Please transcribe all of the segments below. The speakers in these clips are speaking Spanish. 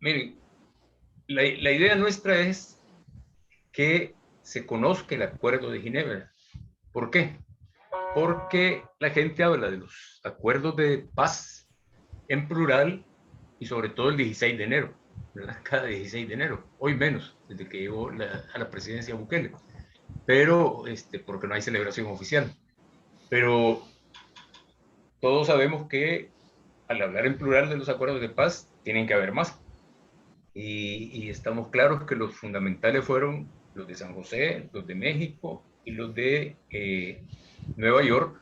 Miren, la idea nuestra es que se conozca el Acuerdo de Ginebra. ¿Por qué? Porque la gente habla de los acuerdos de paz en plural y sobre todo el 16 de enero, ¿verdad? Cada 16 de enero, hoy menos, desde que llegó a la presidencia Bukele, pero porque no hay celebración oficial. Pero todos sabemos que al hablar en plural de los acuerdos de paz, tienen que haber más. Y estamos claros que los fundamentales fueron los de San José, los de México y los de Nueva York,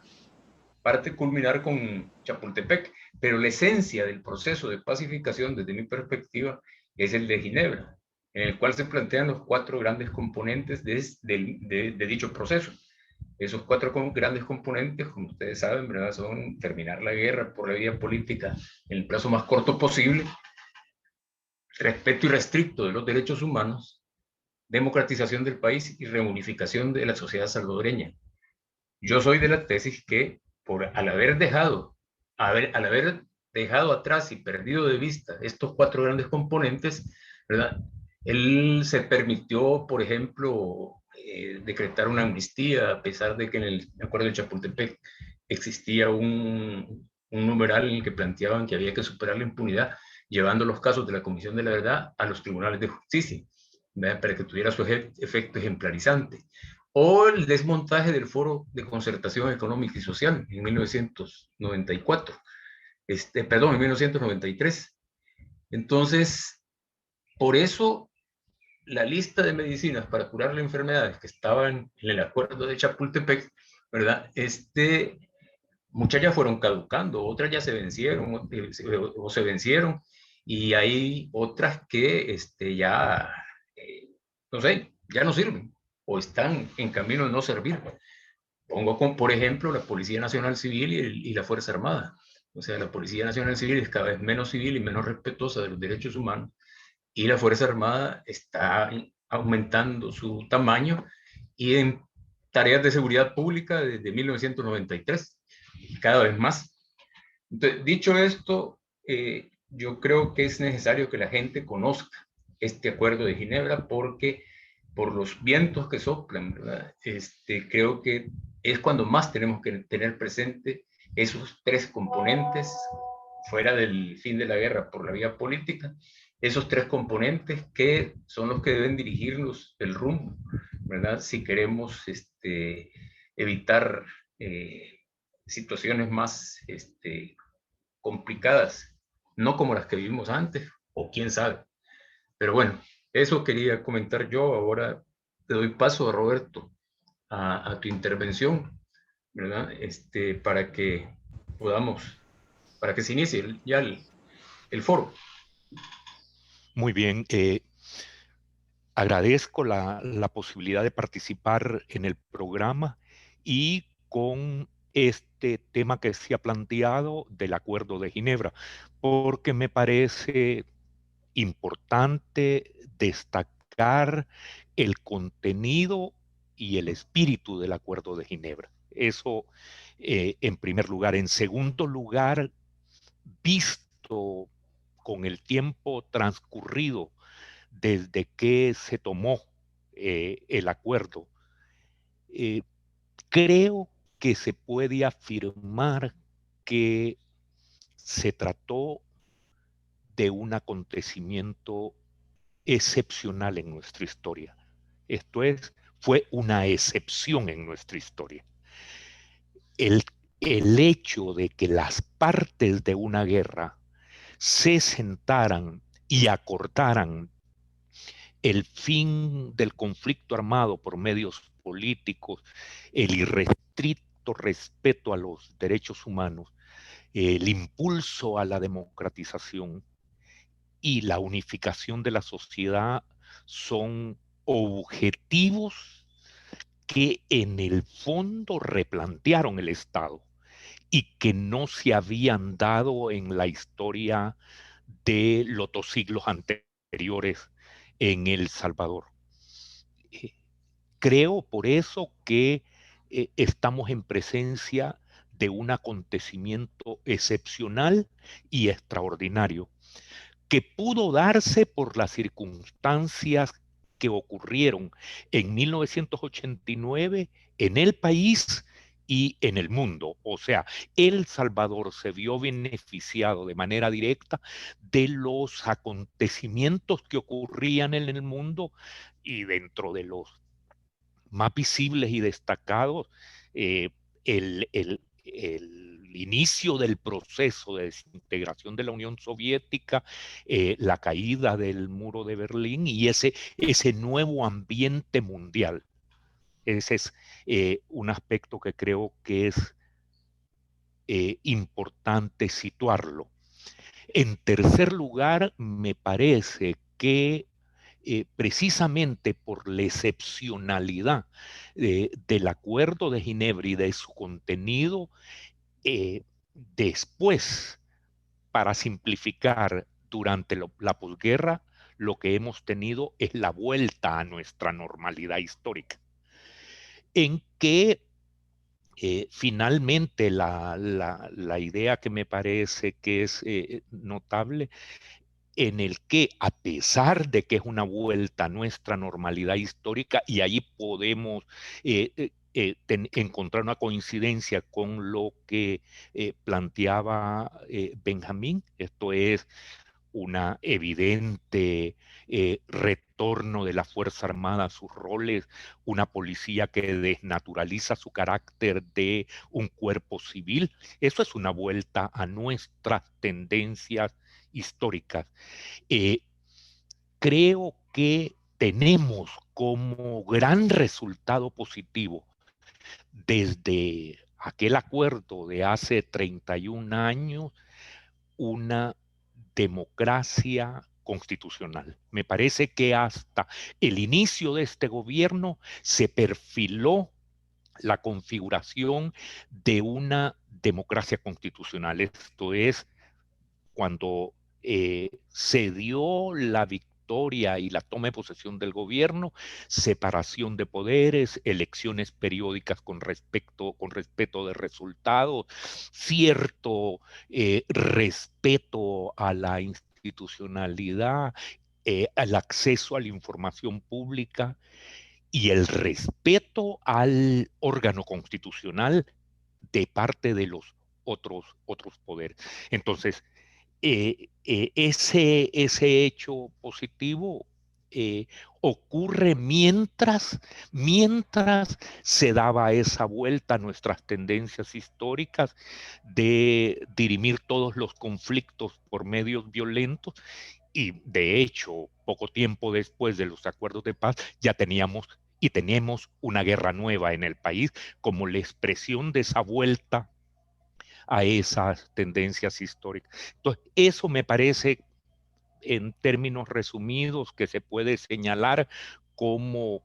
parte culminar con Chapultepec, pero la esencia del proceso de pacificación, desde mi perspectiva, es el de Ginebra, en el cual se plantean los cuatro grandes componentes de dicho proceso. Esos cuatro grandes componentes, como ustedes saben, ¿verdad? Son terminar la guerra por la vía política en el plazo más corto posible, respeto irrestricto de los derechos humanos, democratización del país y reunificación de la sociedad salvadoreña. Yo soy de la tesis que al haber dejado atrás y perdido de vista estos cuatro grandes componentes, ¿verdad? Él se permitió, por ejemplo, decretar una amnistía, a pesar de que en el acuerdo de Chapultepec existía un numeral en el que planteaban que había que superar la impunidad, llevando los casos de la Comisión de la Verdad a los tribunales de justicia, ¿verdad? Para que tuviera su efecto ejemplarizante, o el desmontaje del Foro de Concertación Económica y Social en 1994, perdón, en 1993. Entonces, por eso la lista de medicinas para curar las enfermedades que estaban en el acuerdo de Chapultepec, ¿verdad? Muchas ya fueron caducando, otras ya se vencieron o se vencieron, y hay otras que ya, no sé, ya no sirven o están en camino de no servir. Pongo como, por ejemplo, la Policía Nacional Civil y la Fuerza Armada. O sea, la Policía Nacional Civil es cada vez menos civil y menos respetuosa de los derechos humanos, y la Fuerza Armada está aumentando su tamaño y en tareas de seguridad pública desde 1993, cada vez más. Entonces, dicho esto, yo creo que es necesario que la gente conozca este acuerdo de Ginebra, porque por los vientos que soplan, ¿verdad? Creo que es cuando más tenemos que tener presente esos tres componentes, fuera del fin de la guerra por la vía política, esos tres componentes que son los que deben dirigirnos el rumbo, ¿verdad? Si queremos evitar situaciones más complicadas, no como las que vivimos antes, o quién sabe. Pero bueno, eso quería comentar yo. Ahora te doy paso a Roberto, a tu intervención, ¿verdad? Para que podamos, para que se inicie ya el foro. Muy bien, agradezco la posibilidad de participar en el programa y con este tema que se ha planteado del Acuerdo de Ginebra, porque me parece importante destacar el contenido y el espíritu del Acuerdo de Ginebra. Eso en primer lugar. En segundo lugar, visto con el tiempo transcurrido desde que se tomó el acuerdo, eh, creo que se puede afirmar que se trató de un acontecimiento excepcional en nuestra historia. Esto es, fue una excepción en nuestra historia. El, el hecho de que las partes de una guerra se sentaran y acordaran el fin del conflicto armado por medios políticos, el irrestricto respeto a los derechos humanos, el impulso a la democratización y la unificación de la sociedad son objetivos que en el fondo replantearon el Estado y que no se habían dado en la historia de los 2 siglos anteriores en El Salvador. Eh, Creo por eso que estamos en presencia de un acontecimiento excepcional y extraordinario, que pudo darse por las circunstancias que ocurrieron en 1989 en el país y en el mundo. O sea, El Salvador se vio beneficiado de manera directa de los acontecimientos que ocurrían en el mundo, y dentro de los más visibles y destacados, el inicio del proceso de desintegración de la Unión Soviética, la caída del muro de Berlín y ese nuevo ambiente mundial. Ese es un aspecto que creo que es importante situarlo. En tercer lugar, me parece que precisamente por la excepcionalidad del Acuerdo de Ginebra y de su contenido, después, para simplificar, durante la posguerra, lo que hemos tenido es la vuelta a nuestra normalidad histórica, en que finalmente la idea que me parece que es notable, en el que, a pesar de que es una vuelta a nuestra normalidad histórica, y ahí podemos encontrar una coincidencia con lo que planteaba Benjamín, esto es una evidente retorno de la Fuerza Armada a sus roles, una policía que desnaturaliza su carácter de un cuerpo civil. Eso es una vuelta a nuestras tendencias históricas. Eh, Creo que tenemos como gran resultado positivo desde aquel acuerdo de hace 31 años una democracia constitucional. Me parece que hasta el inicio de este gobierno se perfiló la configuración de una democracia constitucional. Esto es, cuando se dio la victoria y la toma de posesión del gobierno, separación de poderes, elecciones periódicas con respeto de resultados, cierto respeto a la institucionalidad, al acceso a la información pública y el respeto al órgano constitucional de parte de los otros poderes. Entonces, ese hecho positivo ocurre mientras se daba esa vuelta a nuestras tendencias históricas de dirimir todos los conflictos por medios violentos, y de hecho, poco tiempo después de los acuerdos de paz, ya teníamos y tenemos una guerra nueva en el país como la expresión de esa vuelta a esas tendencias históricas. Entonces, eso me parece, en términos resumidos, que se puede señalar como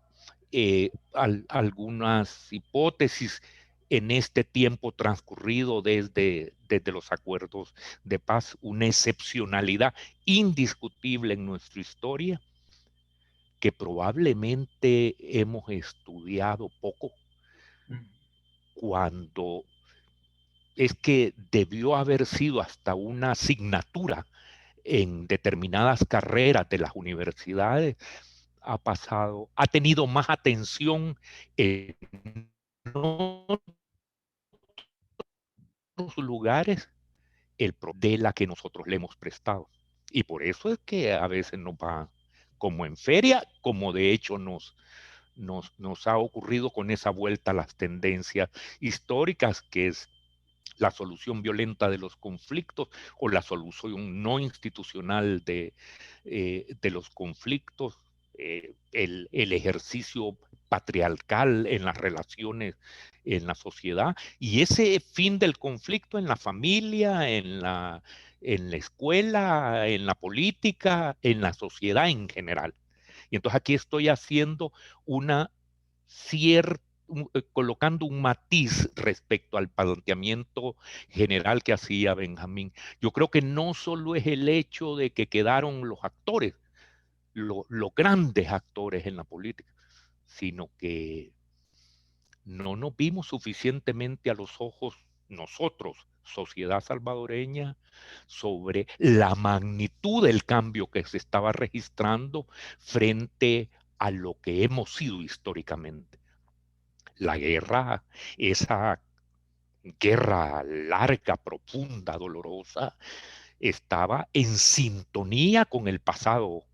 algunas hipótesis en este tiempo transcurrido desde los acuerdos de paz, una excepcionalidad indiscutible en nuestra historia que probablemente hemos estudiado poco, cuando es que debió haber sido hasta una asignatura en determinadas carreras de las universidades. Ha tenido más atención en otros lugares de la que nosotros le hemos prestado. Y por eso es que a veces nos va como en feria, como de hecho nos ha ocurrido con esa vuelta a las tendencias históricas, que es la solución violenta de los conflictos o la solución no institucional de los conflictos, el ejercicio patriarcal en las relaciones en la sociedad, y ese fin del conflicto en la familia, en la escuela, en la política, en la sociedad en general. Y entonces aquí estoy haciendo una cierta colocando un matiz respecto al planteamiento general que hacía Benjamín. Yo creo que no solo es el hecho de que quedaron los actores, los grandes actores en la política, sino que no nos vimos suficientemente a los ojos nosotros, sociedad salvadoreña, sobre la magnitud del cambio que se estaba registrando frente a lo que hemos sido históricamente. La guerra, esa guerra larga, profunda, dolorosa, estaba en sintonía con el pasado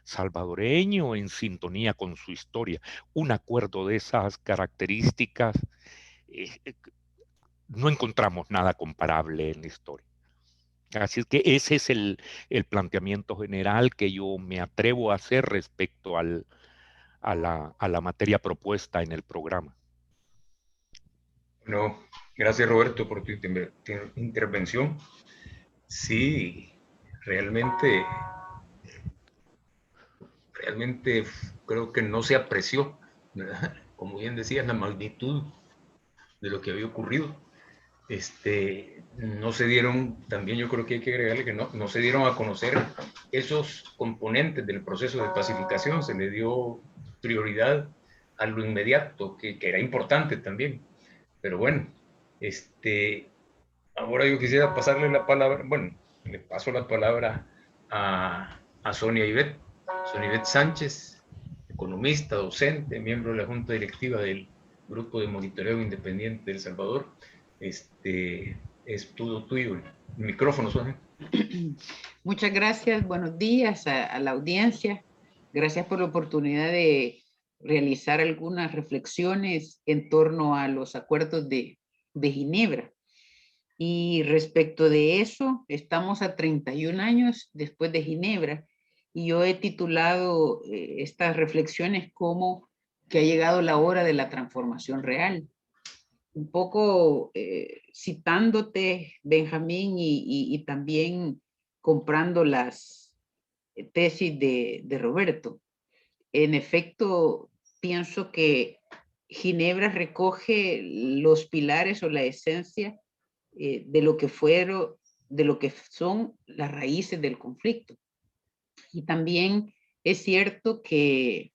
salvadoreño, en sintonía con su historia. Un acuerdo de esas características, eh, no encontramos nada comparable en la historia. Así es que ese es el planteamiento general que yo me atrevo a hacer respecto a la materia propuesta en el programa. No, gracias Roberto por tu intervención. Sí, realmente, realmente creo que no se apreció, ¿verdad? Como bien decías, la magnitud de lo que había ocurrido. No se dieron, también yo creo que hay que agregarle que no se dieron a conocer esos componentes del proceso de pacificación, se le dio prioridad a lo inmediato, que era importante también. Pero bueno, ahora yo quisiera pasarle la palabra, bueno, le paso la palabra a Sonia Ivette. Sonia Ivette Sánchez, economista, docente, miembro de la Junta Directiva del Grupo de Monitoreo Independiente de El Salvador. Es todo tuyo. El micrófono, Sonia. Muchas gracias, buenos días a la audiencia. Gracias por la oportunidad de realizar algunas reflexiones en torno a los acuerdos de Ginebra. Y respecto de eso, estamos a 31 años después de Ginebra y yo he titulado estas reflexiones como que ha llegado la hora de la transformación real. Un poco citándote, Benjamín, y también comprando las tesis de Roberto. En efecto, pienso que Ginebra recoge los pilares o la esencia de lo que fueron, de lo que son las raíces del conflicto. Y también es cierto que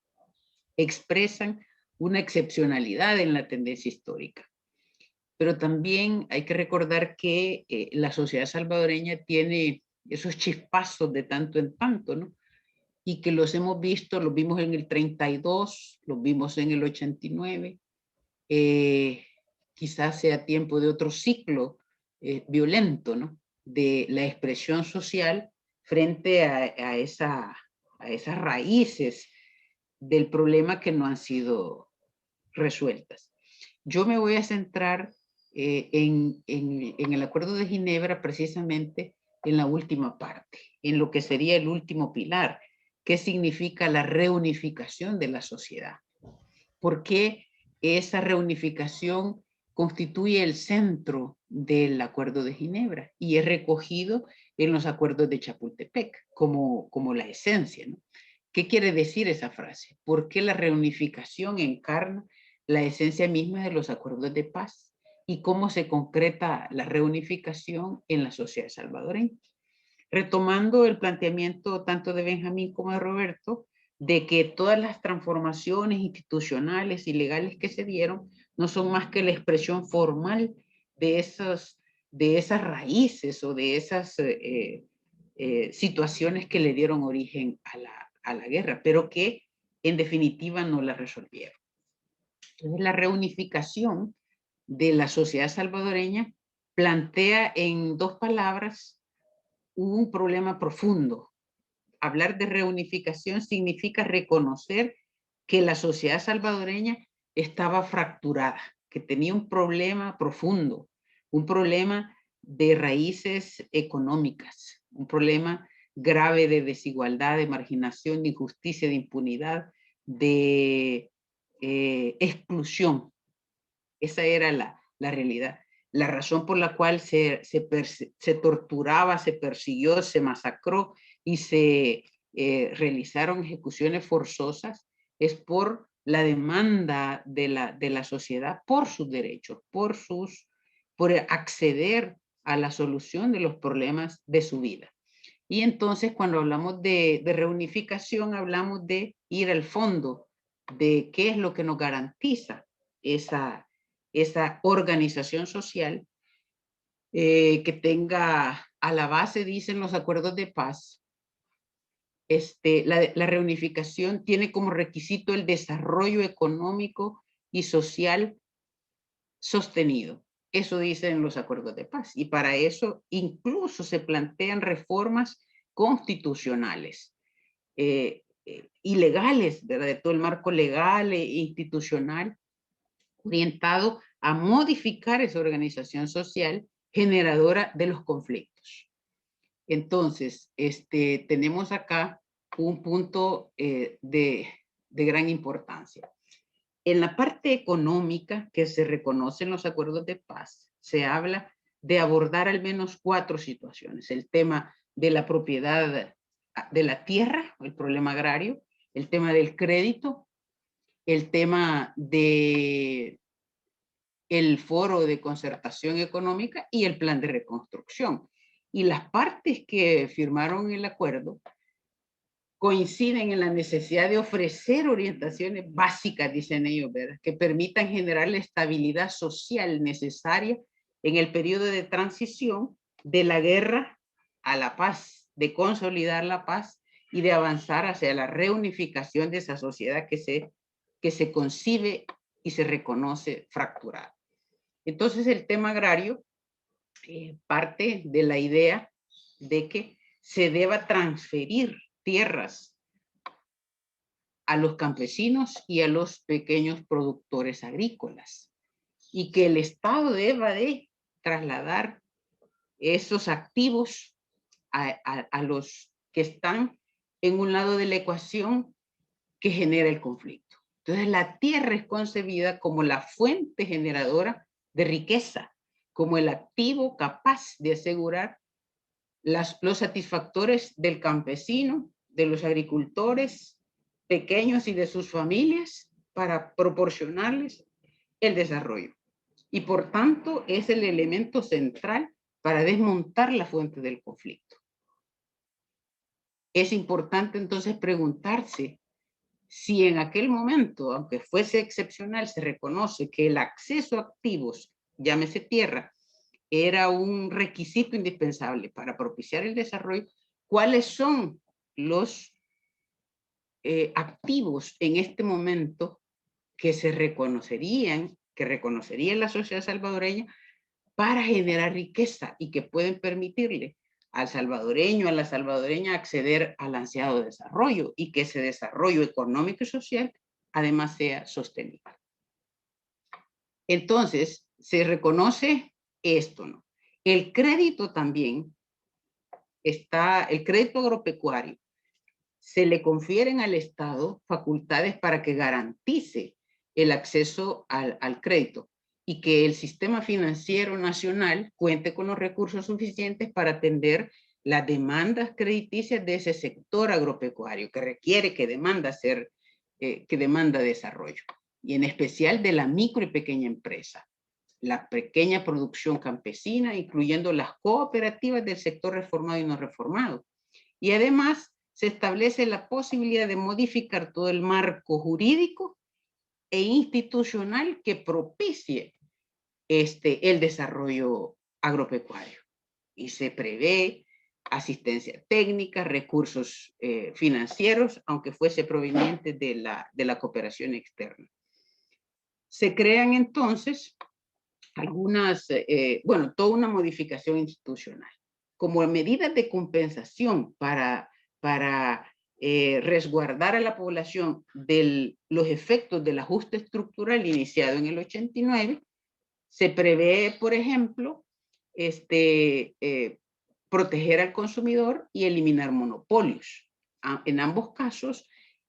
expresan una excepcionalidad en la tendencia histórica. Pero también hay que recordar que la sociedad salvadoreña tiene esos chispazos de tanto en tanto, ¿no? Y que los hemos visto, los vimos en el 32, los vimos en el 89, quizás sea tiempo de otro ciclo violento, ¿no? De la expresión social frente a esas raíces del problema que no han sido resueltas. Yo me voy a centrar en el Acuerdo de Ginebra precisamente en la última parte, en lo que sería el último pilar, que significa la reunificación de la sociedad. ¿Por qué esa reunificación constituye el centro del Acuerdo de Ginebra y es recogido en los acuerdos de Chapultepec como la esencia, ¿no? ¿Qué quiere decir esa frase? ¿Por qué la reunificación encarna la esencia misma de los acuerdos de paz? ¿Y cómo se concreta la reunificación en la sociedad salvadoreña? Retomando el planteamiento tanto de Benjamín como de Roberto, de que todas las transformaciones institucionales y legales que se dieron no son más que la expresión formal de esas raíces o de esas situaciones que le dieron origen a la guerra, pero que en definitiva no la resolvieron. Entonces, la reunificación de la sociedad salvadoreña plantea en dos palabras un problema profundo. Hablar de reunificación significa reconocer que la sociedad salvadoreña estaba fracturada, que tenía un problema profundo, un problema de raíces económicas, un problema grave de desigualdad, de marginación, de injusticia, de impunidad, de exclusión. Esa era la realidad. La razón por la cual se torturaba, se persiguió, se masacró y se realizaron ejecuciones forzosas es por la demanda de la sociedad por sus derechos, por acceder a la solución de los problemas de su vida. Y entonces cuando hablamos de reunificación, hablamos de ir al fondo de qué es lo que nos garantiza esa organización social que tenga a la base, dicen los acuerdos de paz, la reunificación tiene como requisito el desarrollo económico y social sostenido. Eso dicen los acuerdos de paz. Y para eso incluso se plantean reformas constitucionales y legales, ¿verdad? De todo el marco legal e institucional orientado a modificar esa organización social generadora de los conflictos. Entonces, tenemos acá un punto de gran importancia. En la parte económica que se reconoce en los acuerdos de paz, se habla de abordar al menos 4 situaciones. El tema de la propiedad de la tierra, el problema agrario, el tema del crédito, el tema de el foro de concertación económica y el plan de reconstrucción. Y las partes que firmaron el acuerdo coinciden en la necesidad de ofrecer orientaciones básicas, dicen ellos, ¿verdad?, que permitan generar la estabilidad social necesaria en el periodo de transición de la guerra a la paz, de consolidar la paz y de avanzar hacia la reunificación de esa sociedad que se concibe y se reconoce fracturada. Entonces el tema agrario parte de la idea de que se deba transferir tierras a los campesinos y a los pequeños productores agrícolas y que el Estado deba de trasladar esos activos a los que están en un lado de la ecuación que genera el conflicto. Entonces la tierra es concebida como la fuente generadora de riqueza, como el activo capaz de asegurar los satisfactores del campesino, de los agricultores pequeños y de sus familias para proporcionarles el desarrollo. Y por tanto es el elemento central para desmontar la fuente del conflicto. Es importante entonces preguntarse si en aquel momento, aunque fuese excepcional, se reconoce que el acceso a activos, llámese tierra, era un requisito indispensable para propiciar el desarrollo, ¿cuáles son los activos en este momento que se reconocerían, que reconocería la sociedad salvadoreña para generar riqueza y que pueden permitirle al salvadoreño, a la salvadoreña acceder al ansiado desarrollo y que ese desarrollo económico y social además sea sostenible? Entonces, se reconoce esto, ¿no? El crédito también está, el crédito agropecuario, se le confieren al Estado facultades para que garantice el acceso al crédito y que el sistema financiero nacional cuente con los recursos suficientes para atender las demandas crediticias de ese sector agropecuario que requiere, que demanda desarrollo, y en especial de la micro y pequeña empresa, la pequeña producción campesina, incluyendo las cooperativas del sector reformado y no reformado. Y además se establece la posibilidad de modificar todo el marco jurídico e institucional que propicie el desarrollo agropecuario. Y se prevé asistencia técnica, recursos financieros, aunque fuese proveniente de la cooperación externa. Se crean entonces algunas, toda una modificación institucional. Como medidas de compensación para resguardar a la población de los efectos del ajuste estructural iniciado en el 89, se prevé, por ejemplo, proteger al consumidor y eliminar monopolios. En ambos casos,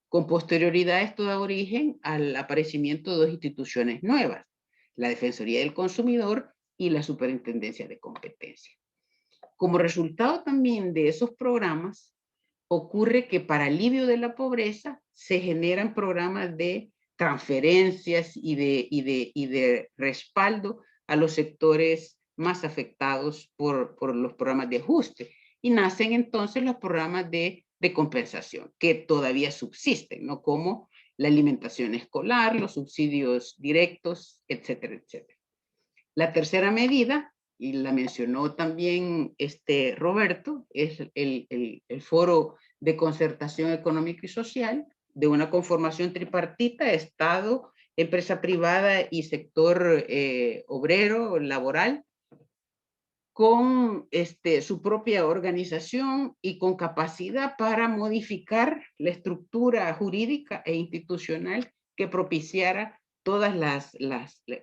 con posterioridad, esto da origen al aparecimiento de dos instituciones nuevas, la Defensoría del Consumidor y la Superintendencia de Competencia. Como resultado también de esos programas, ocurre que para alivio de la pobreza se generan programas de transferencias y de respaldo a los sectores más afectados por los programas de ajuste. Y nacen entonces los programas de compensación, que todavía subsisten, ¿no? Como la alimentación escolar, los subsidios directos, etcétera, etcétera. La tercera medida y la mencionó también Roberto, es el Foro de Concertación Económica y Social, de una conformación tripartita, Estado, empresa privada y sector obrero, laboral, con su propia organización y con capacidad para modificar la estructura jurídica e institucional que propiciara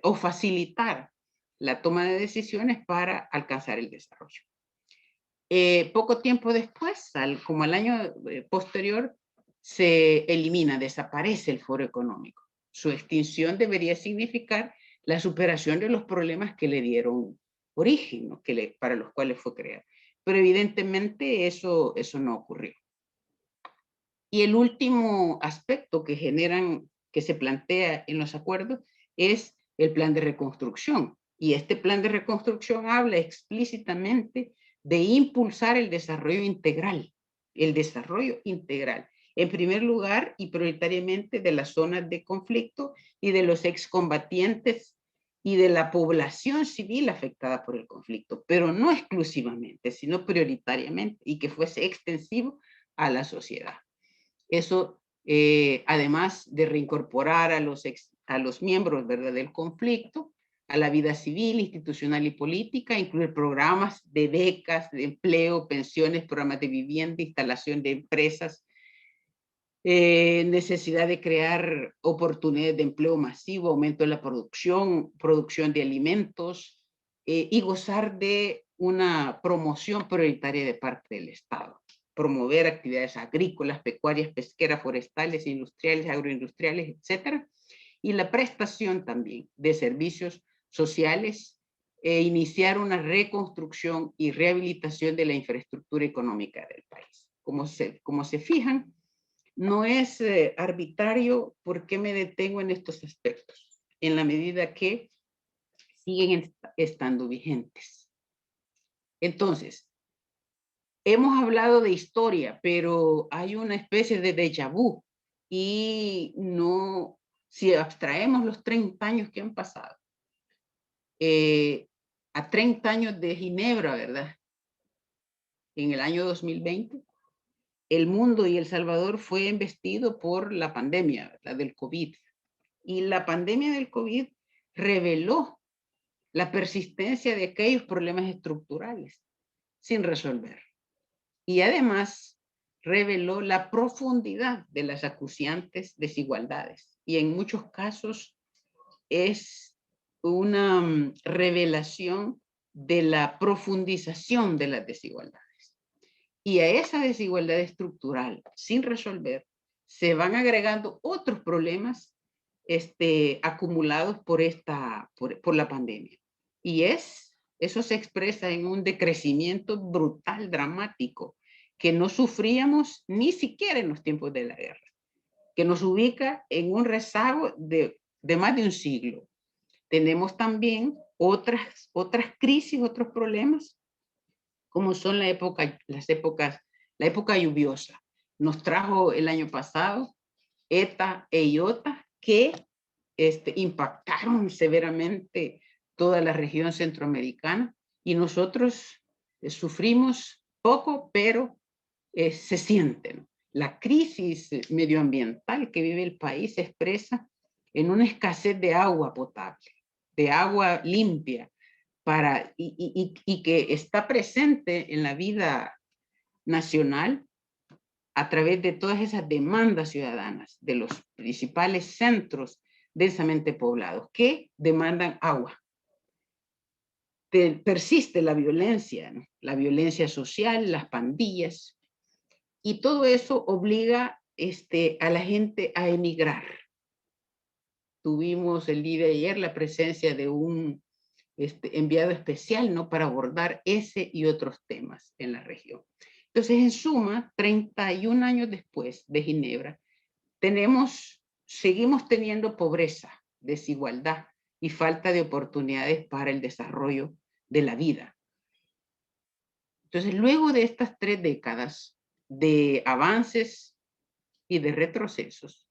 o facilitar la toma de decisiones para alcanzar el desarrollo. Poco tiempo después, como al año posterior, se elimina, desaparece el Foro Económico. Su extinción debería significar la superación de los problemas que le dieron origen, ¿no? Para los cuales fue creado. Pero evidentemente eso no ocurrió. Y el último aspecto que se plantea en los acuerdos es el plan de reconstrucción. Y este plan de reconstrucción habla explícitamente de impulsar el desarrollo integral. En primer lugar y prioritariamente de las zonas de conflicto y de los excombatientes y de la población civil afectada por el conflicto, pero no exclusivamente, sino prioritariamente, y que fuese extensivo a la sociedad. Eso, además de reincorporar a los miembros, ¿verdad?, del conflicto a la vida civil, institucional y política, incluir programas de becas, de empleo, pensiones, programas de vivienda, instalación de empresas, necesidad de crear oportunidades de empleo masivo, aumento de la producción de alimentos, y gozar de una promoción prioritaria de parte del Estado. Promover actividades agrícolas, pecuarias, pesqueras, forestales, industriales, agroindustriales, etcétera, y la prestación también de servicios sociales e iniciar una reconstrucción y rehabilitación de la infraestructura económica del país. Como se fijan, no es arbitrario por qué me detengo en estos aspectos, en la medida que siguen estando vigentes. Entonces, hemos hablado de historia, pero hay una especie de déjà vu y no, si abstraemos los 30 años que han pasado, a 30 años de Ginebra, ¿verdad? En el año 2020, el mundo y El Salvador fue embestido por la pandemia, ¿verdad?, del COVID. Y la pandemia del COVID reveló la persistencia de aquellos problemas estructurales sin resolver. Y además reveló la profundidad de las acuciantes desigualdades. Y en muchos casos es una revelación de la profundización de las desigualdades. Y a esa desigualdad estructural sin resolver se van agregando otros problemas acumulados por la pandemia. Y eso se expresa en un decrecimiento brutal, dramático, que no sufríamos ni siquiera en los tiempos de la guerra, que nos ubica en un rezago de más de un siglo. Tenemos también otras crisis, otros problemas, como son la época lluviosa. Nos trajo el año pasado ETA e IOTA, que impactaron severamente toda la región centroamericana, y nosotros sufrimos poco, pero se siente, ¿no? La crisis medioambiental que vive el país se expresa en una escasez de agua potable, de agua limpia, y que está presente en la vida nacional a través de todas esas demandas ciudadanas de los principales centros densamente poblados que demandan agua. Persiste la violencia, ¿no?, la violencia social, las pandillas, y todo eso obliga a la gente a emigrar. Tuvimos el día de ayer la presencia de un enviado especial, ¿no?, para abordar ese y otros temas en la región. Entonces, en suma, 31 años después de Ginebra, seguimos teniendo pobreza, desigualdad y falta de oportunidades para el desarrollo de la vida. Entonces, luego de estas 3 décadas de avances y de retrocesos,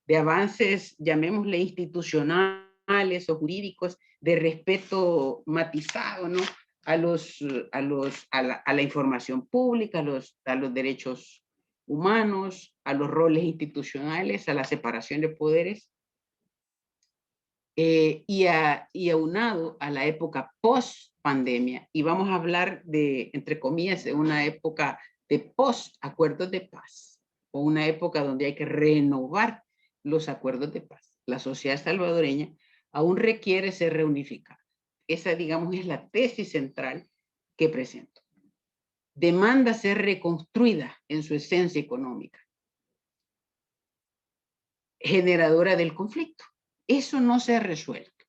de avances, llamémosle institucionales, formales o jurídicos de respeto matizado, ¿no? A la información pública, a los derechos humanos, a los roles institucionales, a la separación de poderes, y aunado a la época post-pandemia. Y vamos a hablar de, entre comillas, de una época de post-acuerdos de paz, o una época donde hay que renovar los acuerdos de paz. La sociedad salvadoreña aún requiere ser reunificada. Esa, digamos, es la tesis central que presento. Demanda ser reconstruida en su esencia económica, generadora del conflicto. Eso no se ha resuelto.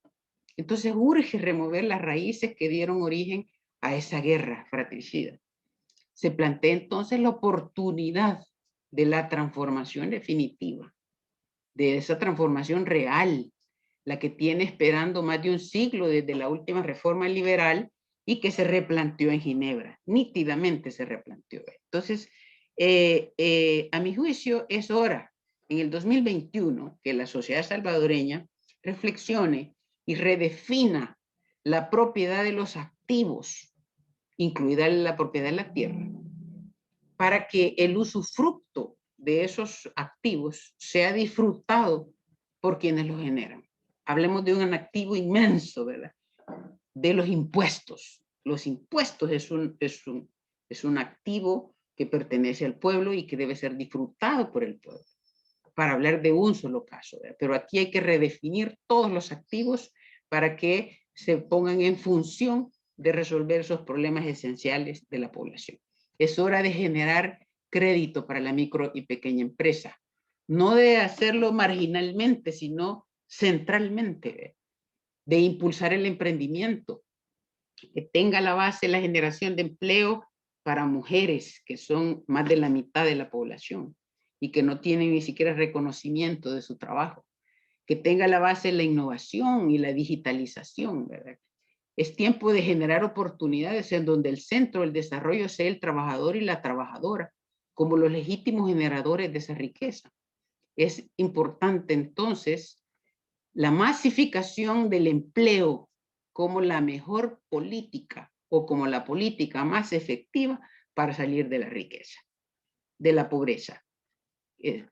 Entonces urge remover las raíces que dieron origen a esa guerra fratricida. Se plantea entonces la oportunidad de la transformación definitiva, de esa transformación real, la que tiene esperando más de un siglo desde la última reforma liberal y que se replanteó en Ginebra, nítidamente se replanteó. Entonces, a mi juicio, es hora, en el 2021, que la sociedad salvadoreña reflexione y redefina la propiedad de los activos, incluida la propiedad de la tierra, para que el usufructo de esos activos sea disfrutado por quienes los generan. Hablemos de un activo inmenso, ¿verdad? De los impuestos. Los impuestos es un activo que pertenece al pueblo y que debe ser disfrutado por el pueblo, para hablar de un solo caso, ¿verdad? Pero aquí hay que redefinir todos los activos para que se pongan en función de resolver esos problemas esenciales de la población. Es hora de generar crédito para la micro y pequeña empresa, no de hacerlo marginalmente, sino centralmente, de impulsar el emprendimiento, que tenga la base la generación de empleo para mujeres, que son más de la mitad de la población y que no tienen ni siquiera reconocimiento de su trabajo, que tenga la base la innovación y la digitalización, ¿verdad? Es tiempo de generar oportunidades en donde el centro del desarrollo sea el trabajador y la trabajadora, como los legítimos generadores de esa riqueza. Es importante entonces la masificación del empleo como la mejor política o como la política más efectiva para salir de la riqueza, de la pobreza.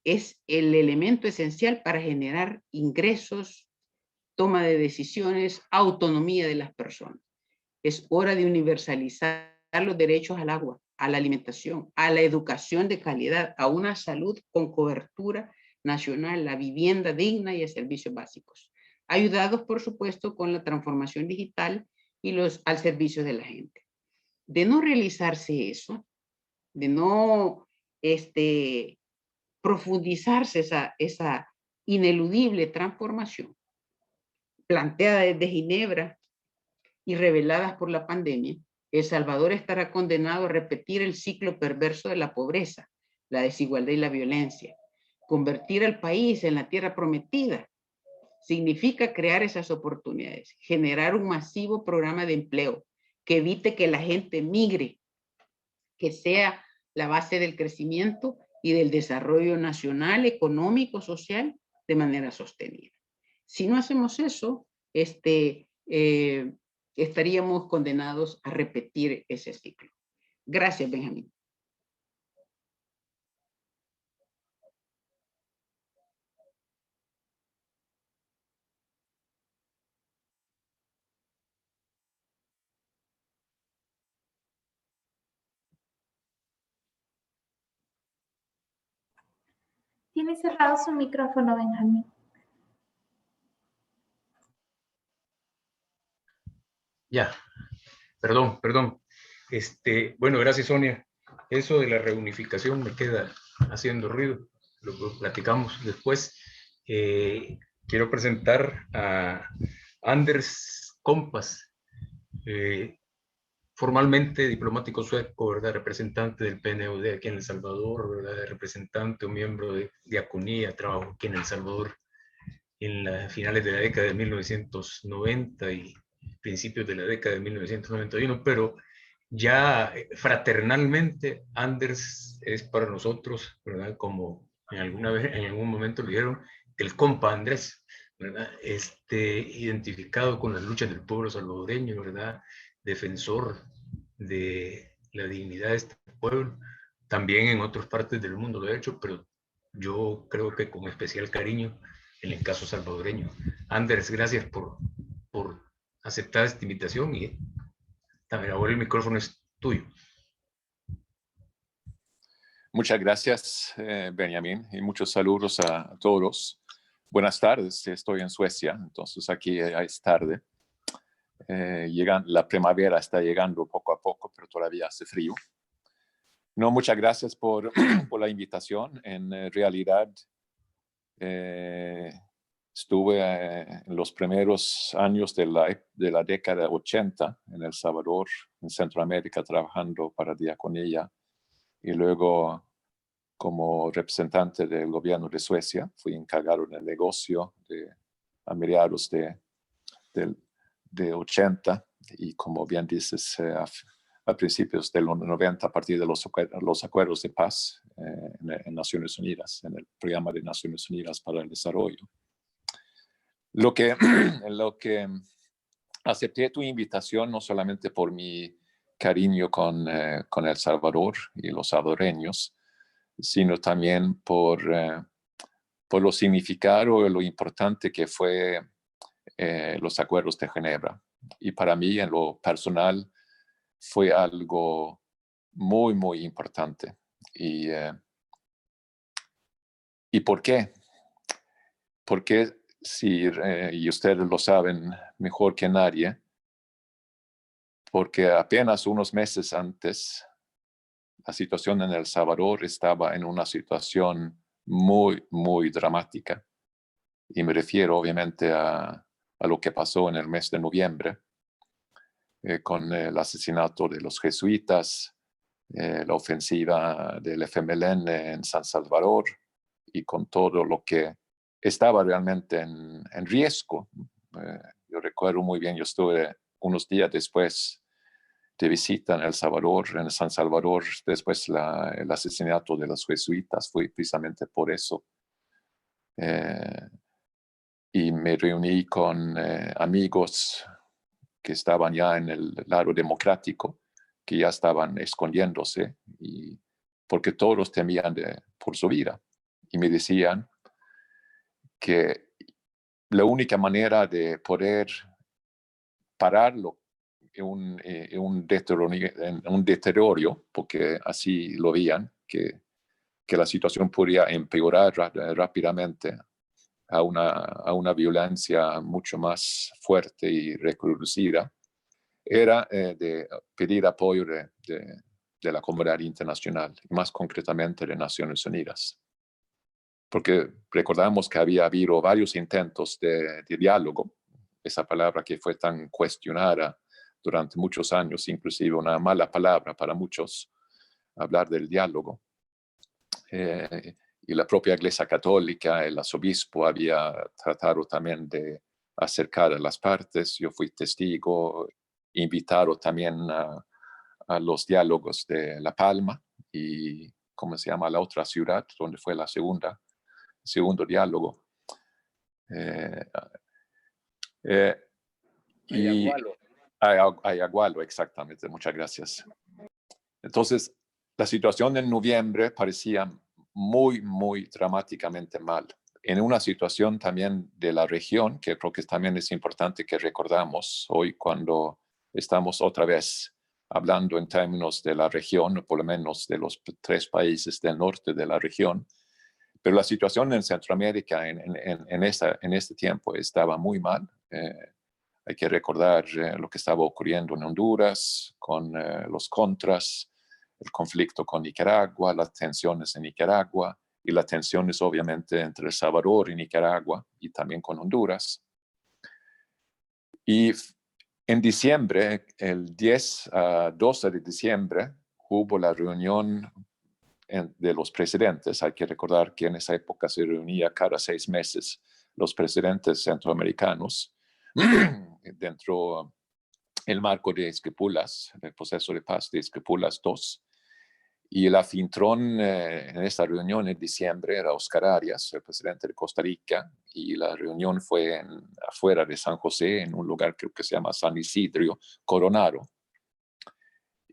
Es el elemento esencial para generar ingresos, toma de decisiones, autonomía de las personas. Es hora de universalizar los derechos al agua, a la alimentación, a la educación de calidad, a una salud con cobertura nacional, la vivienda digna y a servicios básicos, ayudados, por supuesto, con la transformación digital y al servicio de la gente. De no realizarse eso, de no profundizarse esa ineludible transformación planteada desde Ginebra y reveladas por la pandemia, El Salvador estará condenado a repetir el ciclo perverso de la pobreza, la desigualdad y la violencia. Convertir al país en la tierra prometida significa crear esas oportunidades, generar un masivo programa de empleo que evite que la gente migre, que sea la base del crecimiento y del desarrollo nacional, económico, social, de manera sostenida. Si no hacemos eso, estaríamos condenados a repetir ese ciclo. Gracias, Benjamín. Tiene cerrado su micrófono, Benjamín. Ya, perdón. Bueno, gracias, Sonia. Eso de la reunificación me queda haciendo ruido. Lo platicamos después. Quiero presentar a Anders Kompas, formalmente diplomático sueco, ¿verdad? Representante del PNUD aquí en El Salvador, ¿verdad? Representante o miembro de Diaconía, trabajo aquí en El Salvador en las finales de la década de 1990 y principios de la década de 1991, pero ya fraternalmente Anders es para nosotros, ¿verdad? Como en algún momento le dijeron, el compa Andrés, ¿verdad? Identificado con las luchas del pueblo salvadoreño, ¿verdad? Defensor de la dignidad de este pueblo. También en otras partes del mundo lo he hecho, pero yo creo que con especial cariño en el caso salvadoreño. Anders, gracias por aceptar esta invitación y también ahora el micrófono es tuyo. Muchas gracias, Benjamín, y muchos saludos a todos. Buenas tardes, estoy en Suecia, entonces aquí es tarde. La primavera está llegando poco a poco, pero todavía hace frío. No, muchas gracias por la invitación. En realidad, estuve en los primeros años de la década 80 en El Salvador, en Centroamérica, trabajando para Diaconía. Y luego, como representante del gobierno de Suecia, fui encargado del negocio a mediados de 80. Y como bien dices, a principios de los 90, a partir de los acuerdos de paz en Naciones Unidas, en el programa de Naciones Unidas para el Desarrollo. Lo que acepté tu invitación no solamente por mi cariño con El Salvador y los salvadoreños, sino también por lo significado y lo importante que fue los acuerdos de Ginebra. Y para mí, en lo personal, fue algo muy, muy importante. ¿Y por qué? Porque, y ustedes lo saben mejor que nadie, porque apenas unos meses antes, la situación en El Salvador estaba en una situación muy, muy dramática. Y me refiero obviamente a lo que pasó en el mes de noviembre, con el asesinato de los jesuitas, la ofensiva del FMLN en San Salvador y con todo lo que estaba realmente en riesgo. Yo recuerdo muy bien, yo estuve unos días después de visita en El Salvador, en San Salvador, después el asesinato de los jesuitas, fue precisamente por eso. Y me reuní con amigos que estaban ya en el lado democrático, que ya estaban escondiéndose, porque todos temían por su vida. Y me decían que la única manera de poder pararlo en un deterioro, porque así lo veían, que la situación podría empeorar rápidamente a una violencia mucho más fuerte y recrudecida, era de pedir apoyo de la comunidad internacional, y más concretamente de Naciones Unidas. Porque recordamos que había habido varios intentos de diálogo, esa palabra que fue tan cuestionada durante muchos años, inclusive una mala palabra para muchos, hablar del diálogo. Y la propia Iglesia Católica, el arzobispo había tratado también de acercar a las partes. Yo fui testigo, invitado también a los diálogos de La Palma y, ¿cómo se llama?, la otra ciudad donde fue el segundo diálogo. Ayagualo, exactamente, muchas gracias. Entonces, la situación en noviembre parecía muy, muy dramáticamente mal. En una situación también de la región, que creo que también es importante que recordamos hoy cuando estamos otra vez hablando en términos de la región, o por lo menos de los 3 países del norte de la región. Pero la situación en Centroamérica en este tiempo estaba muy mal. Hay que recordar lo que estaba ocurriendo en Honduras, con los contras, el conflicto con Nicaragua, las tensiones en Nicaragua y las tensiones obviamente entre El Salvador y Nicaragua y también con Honduras. Y en diciembre, el 10 a 12 de diciembre, hubo la reunión de los presidentes. Hay que recordar que en esa época se reunía cada 6 meses los presidentes centroamericanos dentro del marco de Esquipulas, el proceso de paz de Esquipulas II. Y el anfitrión en esta reunión en diciembre era Oscar Arias, el presidente de Costa Rica, y la reunión fue afuera de San José, en un lugar creo que se llama San Isidro Coronado.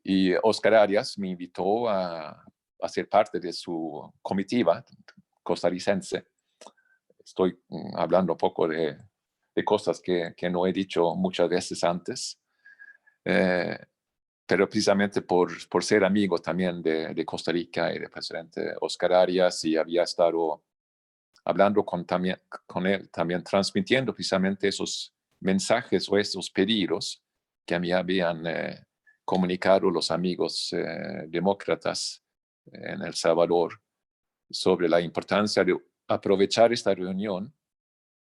Y Oscar Arias me invitó a ser parte de su comitiva costarricense. Estoy hablando un poco de cosas que no he dicho muchas veces antes. Pero precisamente por ser amigo también de Costa Rica y del presidente Oscar Arias, y había estado hablando con él, también transmitiendo precisamente esos mensajes o esos pedidos que a mí habían comunicado los amigos demócratas en El Salvador sobre la importancia de aprovechar esta reunión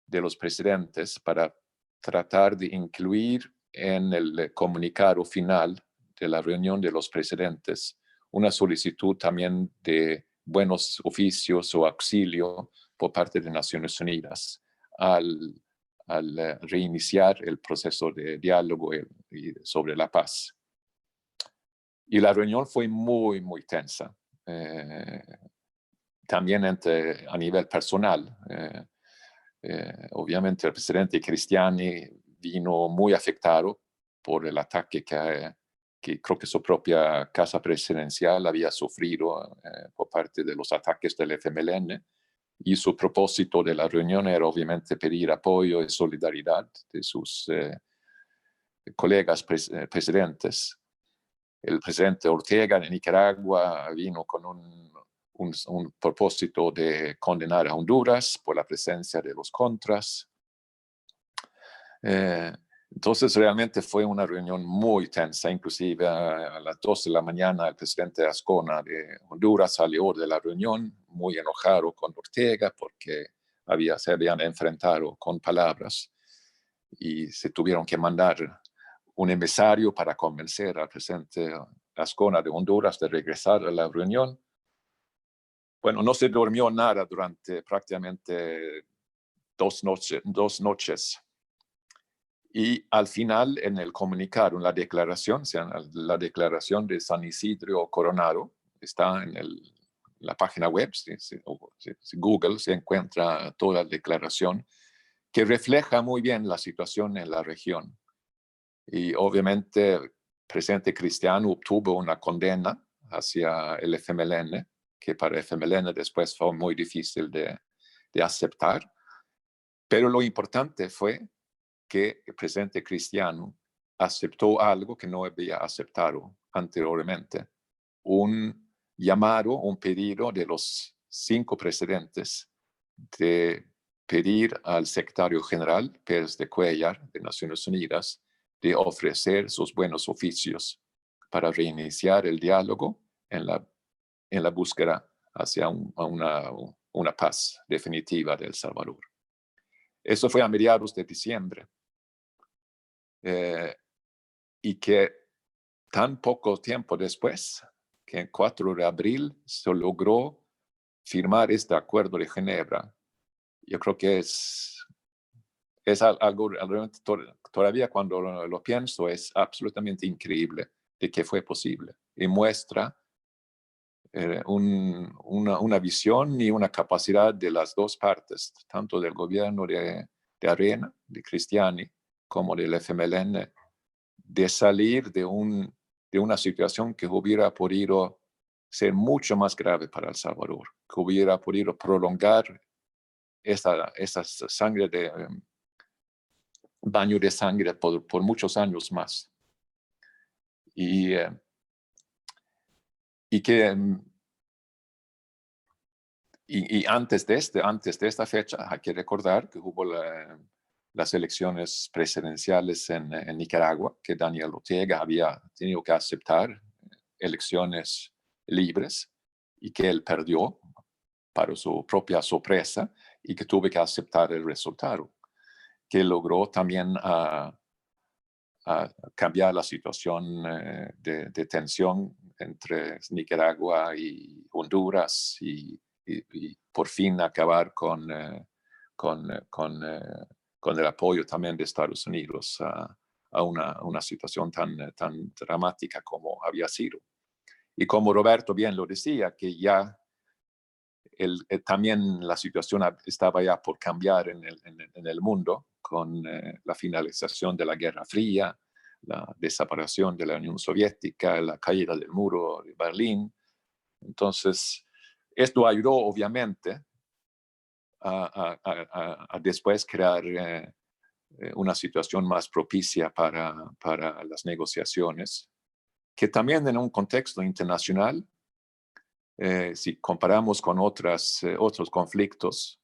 de los presidentes para tratar de incluir en el comunicado final de la reunión de los presidentes una solicitud también de buenos oficios o auxilio por parte de Naciones Unidas al reiniciar el proceso de diálogo sobre la paz. Y la reunión fue muy, muy tensa, también a nivel personal. Obviamente el presidente Cristiani vino muy afectado por el ataque que creo que su propia casa presidencial había sufrido por parte de los ataques del FMLN, y su propósito de la reunión era obviamente pedir apoyo y solidaridad de sus colegas presidentes. El presidente Ortega de Nicaragua vino con un propósito de condenar a Honduras por la presencia de los contras. Entonces realmente fue una reunión muy tensa, inclusive a las 2 de la mañana el presidente Azcona de Honduras salió de la reunión muy enojado con Ortega porque se habían enfrentado con palabras y se tuvieron que mandar un emisario para convencer al presidente Azcona de Honduras de regresar a la reunión. Bueno, no se durmió nada durante prácticamente 2 noches. Y al final, en el comunicado, en la declaración de San Isidro Coronado, está en la página web, si Google se encuentra toda la declaración, que refleja muy bien la situación en la región. Y obviamente el presidente Cristiano obtuvo una condena hacia el FMLN, que para el FMLN después fue muy difícil de aceptar. Pero lo importante fue que el presidente Cristiano aceptó algo que no había aceptado anteriormente, un llamado, un pedido de los 5 presidentes de pedir al secretario general Pérez de Cuéllar de Naciones Unidas de ofrecer sus buenos oficios para reiniciar el diálogo en la búsqueda hacia una paz definitiva de El Salvador. Eso fue a mediados de diciembre. Y que tan poco tiempo después, que el 4 de abril, se logró firmar este acuerdo de Ginebra. Yo creo que es algo todavía cuando lo pienso, es absolutamente increíble de que fue posible. Y muestra una visión y una capacidad de las dos partes, tanto del gobierno de Arena, de Cristiani, como del FMLN, de salir de una situación que hubiera podido ser mucho más grave para El Salvador, que hubiera podido prolongar esa sangre baño de sangre por muchos años más. Y antes de esta fecha hay que recordar que hubo las elecciones presidenciales en Nicaragua, que Daniel Ortega había tenido que aceptar elecciones libres y que él perdió para su propia sorpresa y que tuvo que aceptar el resultado, que logró también a cambiar la situación de tensión entre Nicaragua y Honduras y por fin acabar con el apoyo también de Estados Unidos a una situación tan dramática como había sido. Y como Roberto bien lo decía, que ya también la situación estaba ya por cambiar en el mundo con la finalización de la Guerra Fría, la desaparición de la Unión Soviética, la caída del muro de Berlín. Entonces, esto ayudó obviamente a después crear una situación más propicia para las negociaciones, que también en un contexto internacional, si comparamos con otros conflictos,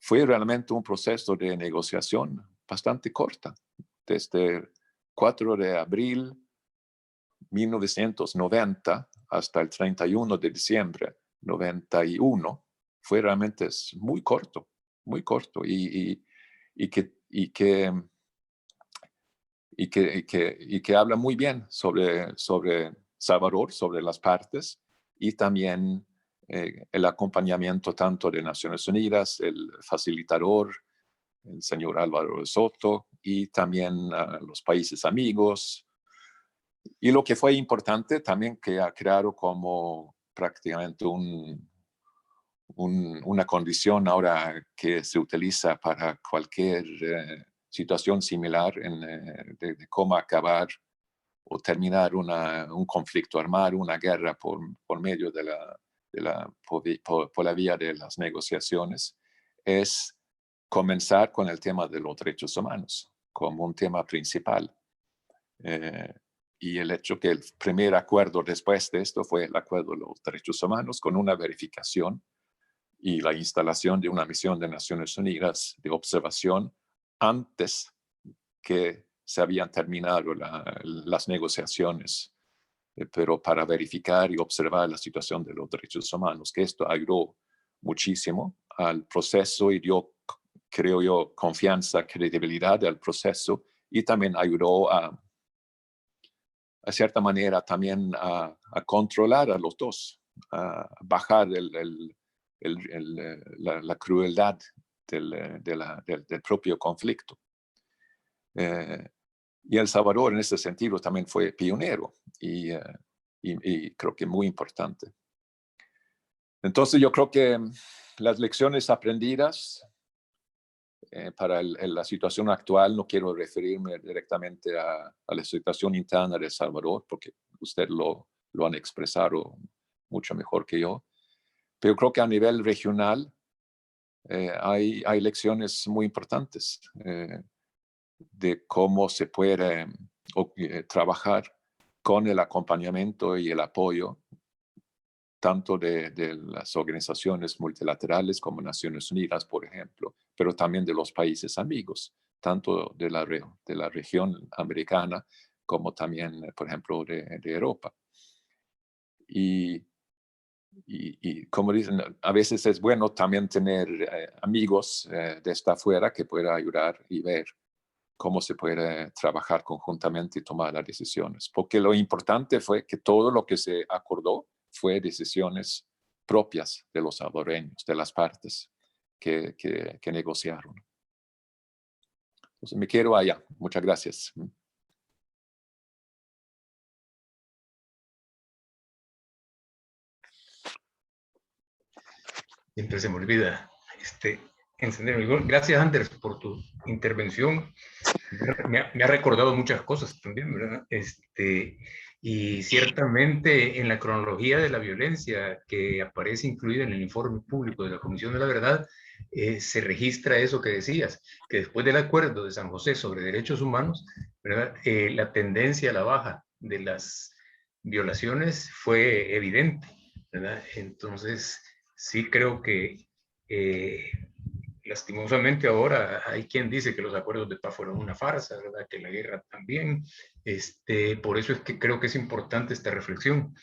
fue realmente un proceso de negociación bastante corta. Desde el 4 de abril 1990 hasta el 31 de diciembre 91 fue realmente muy corto, y que habla muy bien sobre Salvador, sobre las partes, y también el acompañamiento tanto de Naciones Unidas, el facilitador, el señor Álvaro de Soto, y también los países amigos. Y lo que fue importante también, que ha creado como prácticamente una condición ahora que se utiliza para cualquier situación similar de cómo acabar o terminar un conflicto armado, una guerra por medio por la vía de las negociaciones, es comenzar con el tema de los derechos humanos como un tema principal. Y el hecho que el primer acuerdo después de esto fue el acuerdo de los derechos humanos, con una verificación y la instalación de una misión de Naciones Unidas de observación antes que se habían terminado las negociaciones, pero para verificar y observar la situación de los derechos humanos, que esto ayudó muchísimo al proceso y dio, creo yo, confianza, credibilidad al proceso, y también ayudó a cierta manera también a controlar a los dos, a bajar la crueldad del propio conflicto. Y El Salvador en ese sentido también fue pionero y creo que muy importante. Entonces yo creo que las lecciones aprendidas para la situación actual, no quiero referirme directamente a la situación interna de El Salvador, porque usted lo han expresado mucho mejor que yo, pero creo que a nivel regional hay lecciones muy importantes de cómo se puede trabajar con el acompañamiento y el apoyo tanto de las organizaciones multilaterales como Naciones Unidas, por ejemplo, pero también de los países amigos, tanto de la región americana como también, por ejemplo, de Europa. Y como dicen, a veces es bueno también tener amigos de esta afuera que puedan ayudar y ver cómo se puede trabajar conjuntamente y tomar las decisiones. Porque lo importante fue que todo lo que se acordó fue decisiones propias de los salvadoreños, de las partes que negociaron. Entonces me quedo allá. Muchas gracias. Siempre se me olvida encender el gol. Gracias, Anders, por tu intervención. Me ha recordado muchas cosas también, ¿verdad? Y ciertamente en la cronología de la violencia que aparece incluida en el informe público de la Comisión de la Verdad, se registra eso que decías, que después del acuerdo de San José sobre derechos humanos, ¿verdad? La tendencia a la baja de las violaciones fue evidente, ¿verdad? Entonces, sí creo que lastimosamente ahora hay quien dice que los acuerdos de paz fueron una farsa, ¿verdad? Que la guerra también. Por eso es que creo que es importante esta reflexión,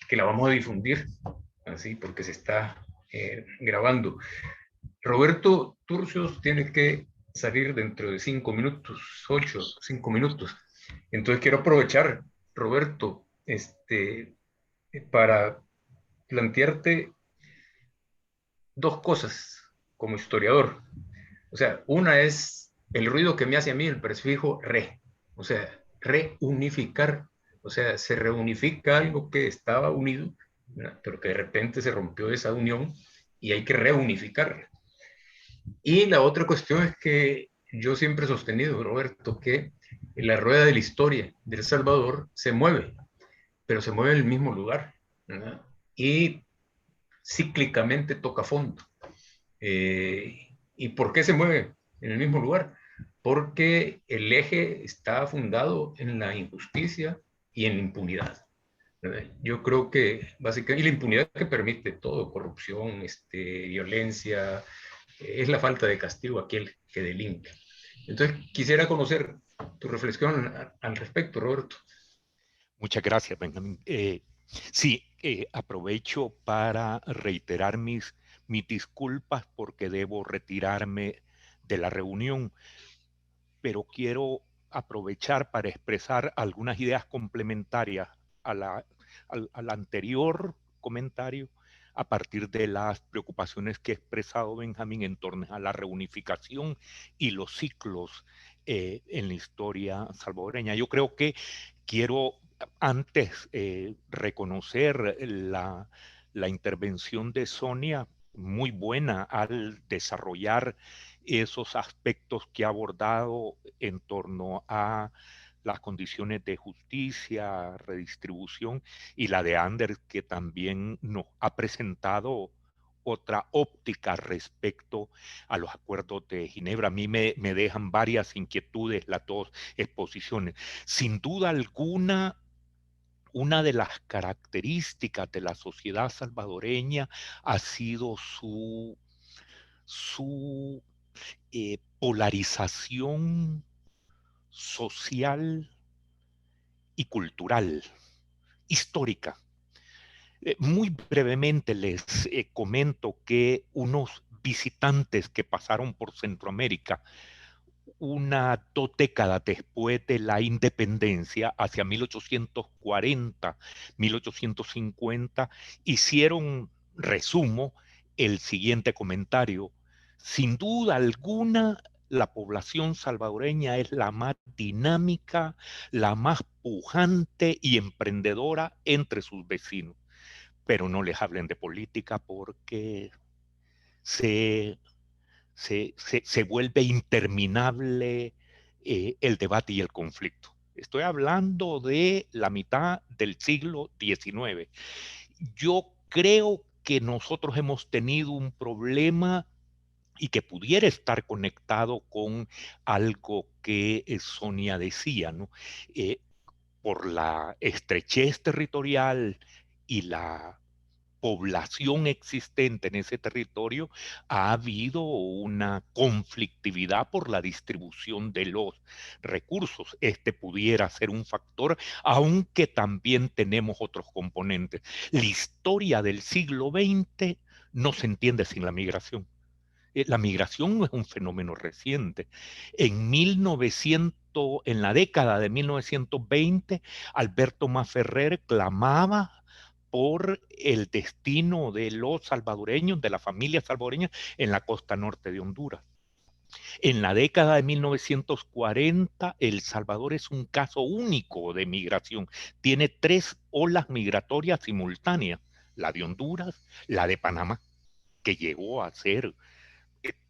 que la vamos a difundir, así, porque se está grabando. Roberto Turcios tiene que salir dentro de 5 minutos, 5 minutos. Entonces quiero aprovechar, Roberto, para plantearte dos cosas como historiador. O sea, una es el ruido que me hace a mí el prefijo re, o sea, reunificar O sea, se reunifica algo que estaba unido, ¿verdad? Pero que de repente se rompió esa unión y hay que reunificarla. Y la otra cuestión es que yo siempre he sostenido, Roberto, que la rueda de la historia de El Salvador se mueve, pero se mueve en el mismo lugar, ¿verdad? Y cíclicamente toca fondo. ¿Y por qué se mueve en el mismo lugar? Porque el eje está fundado en la injusticia y en la impunidad, ¿verdad? Yo creo que básicamente, y la impunidad que permite todo, corrupción, violencia, es la falta de castigo a aquel que delinque. Entonces, quisiera conocer tu reflexión al respecto, Roberto. Muchas gracias, Benjamín. Sí, aprovecho para reiterar mis disculpas porque debo retirarme de la reunión, pero quiero aprovechar para expresar algunas ideas complementarias al anterior comentario a partir de las preocupaciones que ha expresado Benjamín en torno a la reunificación y los ciclos en la historia salvadoreña. Yo creo que quiero antes reconocer la intervención de Sonia, muy buena al desarrollar esos aspectos que ha abordado en torno a las condiciones de justicia, redistribución, y la de Anders, que también nos ha presentado otra óptica respecto a los acuerdos de Ginebra. A mí me dejan varias inquietudes las dos exposiciones. Sin duda alguna, una de las características de la sociedad salvadoreña ha sido su polarización social y cultural, histórica. Muy brevemente les comento que unos visitantes que pasaron por Centroamérica dos décadas después de la independencia, hacia 1840, 1850, hicieron, resumo, el siguiente comentario. Sin duda alguna, la población salvadoreña es la más dinámica, la más pujante y emprendedora entre sus vecinos. Pero no les hablen de política porque se vuelve interminable el debate y el conflicto. Estoy hablando de la mitad del siglo XIX. Yo creo que nosotros hemos tenido un problema y que pudiera estar conectado con algo que Sonia decía, ¿no? Por la estrechez territorial y la población existente en ese territorio, ha habido una conflictividad por la distribución de los recursos. Este pudiera ser un factor, aunque también tenemos otros componentes. La historia del siglo XX no se entiende sin la migración. La migración no es un fenómeno reciente. En la década de 1920, Alberto Maferrer clamaba por el destino de los salvadoreños, de la familia salvadoreña en la costa norte de Honduras. En la década de 1940, El Salvador es un caso único de migración. Tiene 3 olas migratorias simultáneas, la de Honduras, la de Panamá, que llegó a ser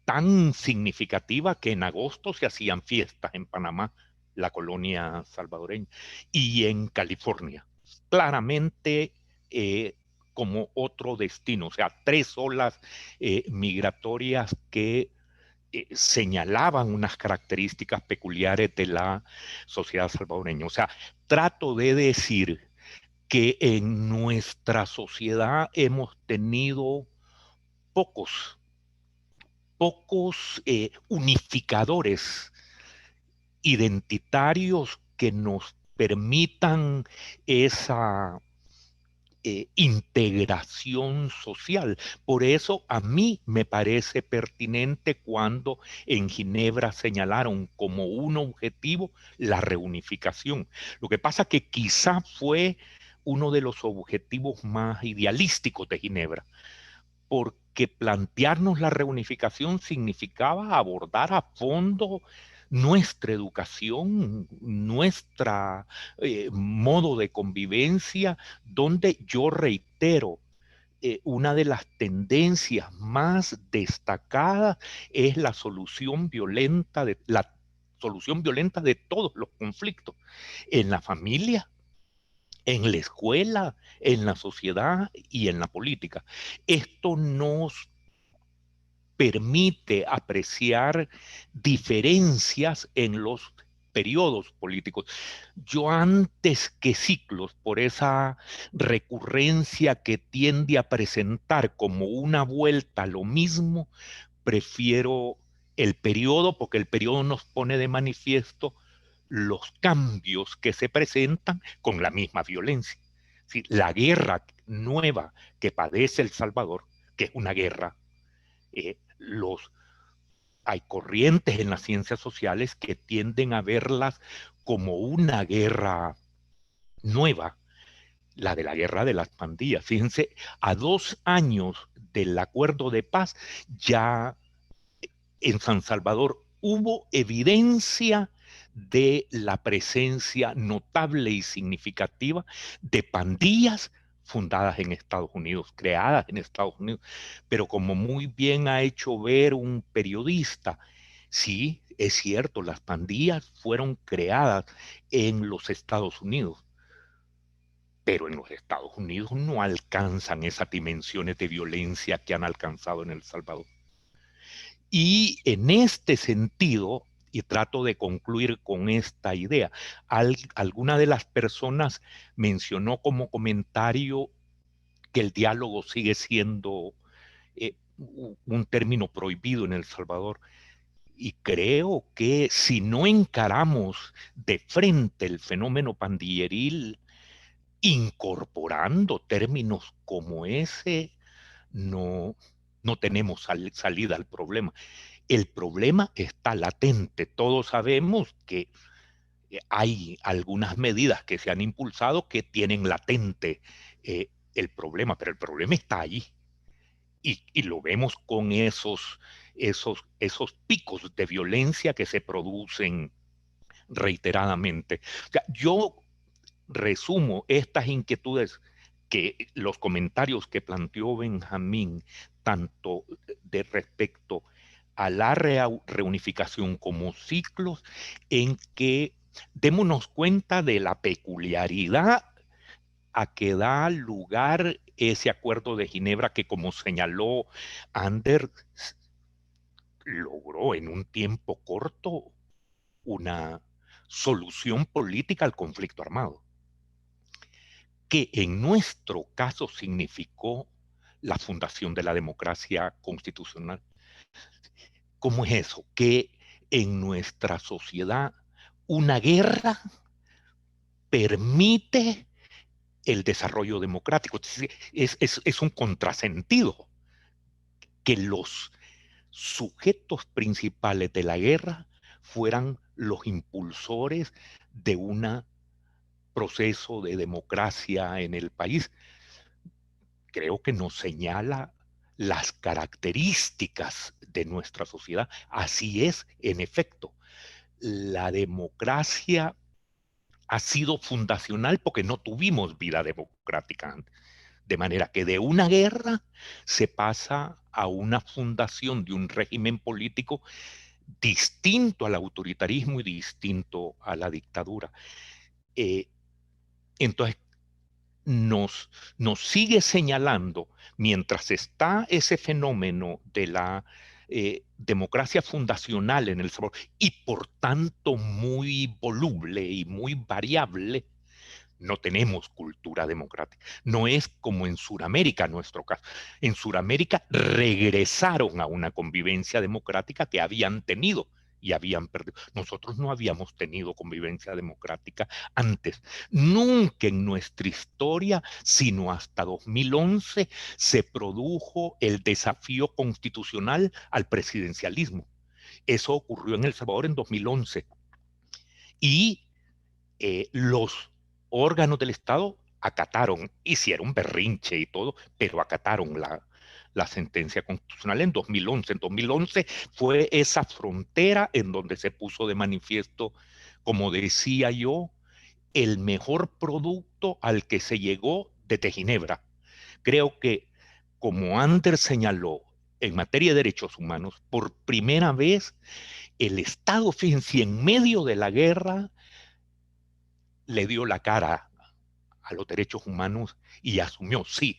tan significativa que en agosto se hacían fiestas en Panamá, la colonia salvadoreña, y en California. Claramente como otro destino, o sea, 3 olas migratorias que señalaban unas características peculiares de la sociedad salvadoreña. O sea, trato de decir que en nuestra sociedad hemos tenido pocos unificadores identitarios que nos permitan esa integración social. Por eso a mí me parece pertinente cuando en Ginebra señalaron como un objetivo la reunificación. Lo que pasa que quizá fue uno de los objetivos más idealísticos de Ginebra, porque plantearnos la reunificación significaba abordar a fondo nuestra educación, nuestro modo de convivencia, donde yo reitero, una de las tendencias más destacadas es la solución violenta de todos los conflictos en la familia, en la escuela, en la sociedad y en la política. Esto nos permite apreciar diferencias en los periodos políticos. Yo antes que ciclos, por esa recurrencia que tiende a presentar como una vuelta a lo mismo, prefiero el periodo, porque el periodo nos pone de manifiesto los cambios que se presentan con la misma violencia. ¿Sí? La guerra nueva que padece El Salvador, que es una guerra, hay corrientes en las ciencias sociales que tienden a verlas como una guerra nueva, la de la guerra de las pandillas. Fíjense, a 2 años del acuerdo de paz, ya en San Salvador hubo evidencia de la presencia notable y significativa de pandillas fundadas en Estados Unidos, creadas en Estados Unidos. Pero como muy bien ha hecho ver un periodista, sí, es cierto, las pandillas fueron creadas en los Estados Unidos, pero en los Estados Unidos no alcanzan esas dimensiones de violencia que han alcanzado en El Salvador. Y en este sentido, y trato de concluir con esta idea, alguna de las personas mencionó como comentario que el diálogo sigue siendo un término prohibido en El Salvador. Y creo que si no encaramos de frente el fenómeno pandilleril, incorporando términos como ese, no tenemos salida al problema. El problema está latente. Todos sabemos que hay algunas medidas que se han impulsado que tienen latente el problema, pero el problema está allí. Y lo vemos con esos picos de violencia que se producen reiteradamente. O sea, yo resumo estas inquietudes, que los comentarios que planteó Benjamín, tanto de respecto a la reunificación como ciclos, en que démonos cuenta de la peculiaridad a que da lugar ese acuerdo de Ginebra que, como señaló Anders, logró en un tiempo corto una solución política al conflicto armado, que en nuestro caso significó la fundación de la democracia constitucional. ¿Cómo es eso? Que en nuestra sociedad una guerra permite el desarrollo democrático. Es un contrasentido que los sujetos principales de la guerra fueran los impulsores de un proceso de democracia en el país. Creo que nos señala las características de nuestra sociedad. Así es, en efecto. La democracia ha sido fundacional porque no tuvimos vida democrática antes. De manera que de una guerra se pasa a una fundación de un régimen político distinto al autoritarismo y distinto a la dictadura. Entonces, nos sigue señalando, mientras está ese fenómeno de la democracia fundacional en El Salvador, y por tanto muy voluble y muy variable, no tenemos cultura democrática. No es como en Sudamérica, en nuestro caso. En Sudamérica regresaron a una convivencia democrática que habían tenido y habían perdido. Nosotros no habíamos tenido convivencia democrática antes. Nunca en nuestra historia, sino hasta 2011, se produjo el desafío constitucional al presidencialismo. Eso ocurrió en El Salvador en 2011. Y los órganos del Estado acataron, hicieron berrinche y todo, pero acataron la sentencia constitucional en 2011. En 2011 fue esa frontera en donde se puso de manifiesto, como decía yo, el mejor producto al que se llegó desde Ginebra. Creo que, como Anders señaló, en materia de derechos humanos, por primera vez el Estado, fíjense, en medio de la guerra, le dio la cara a los derechos humanos y asumió, sí,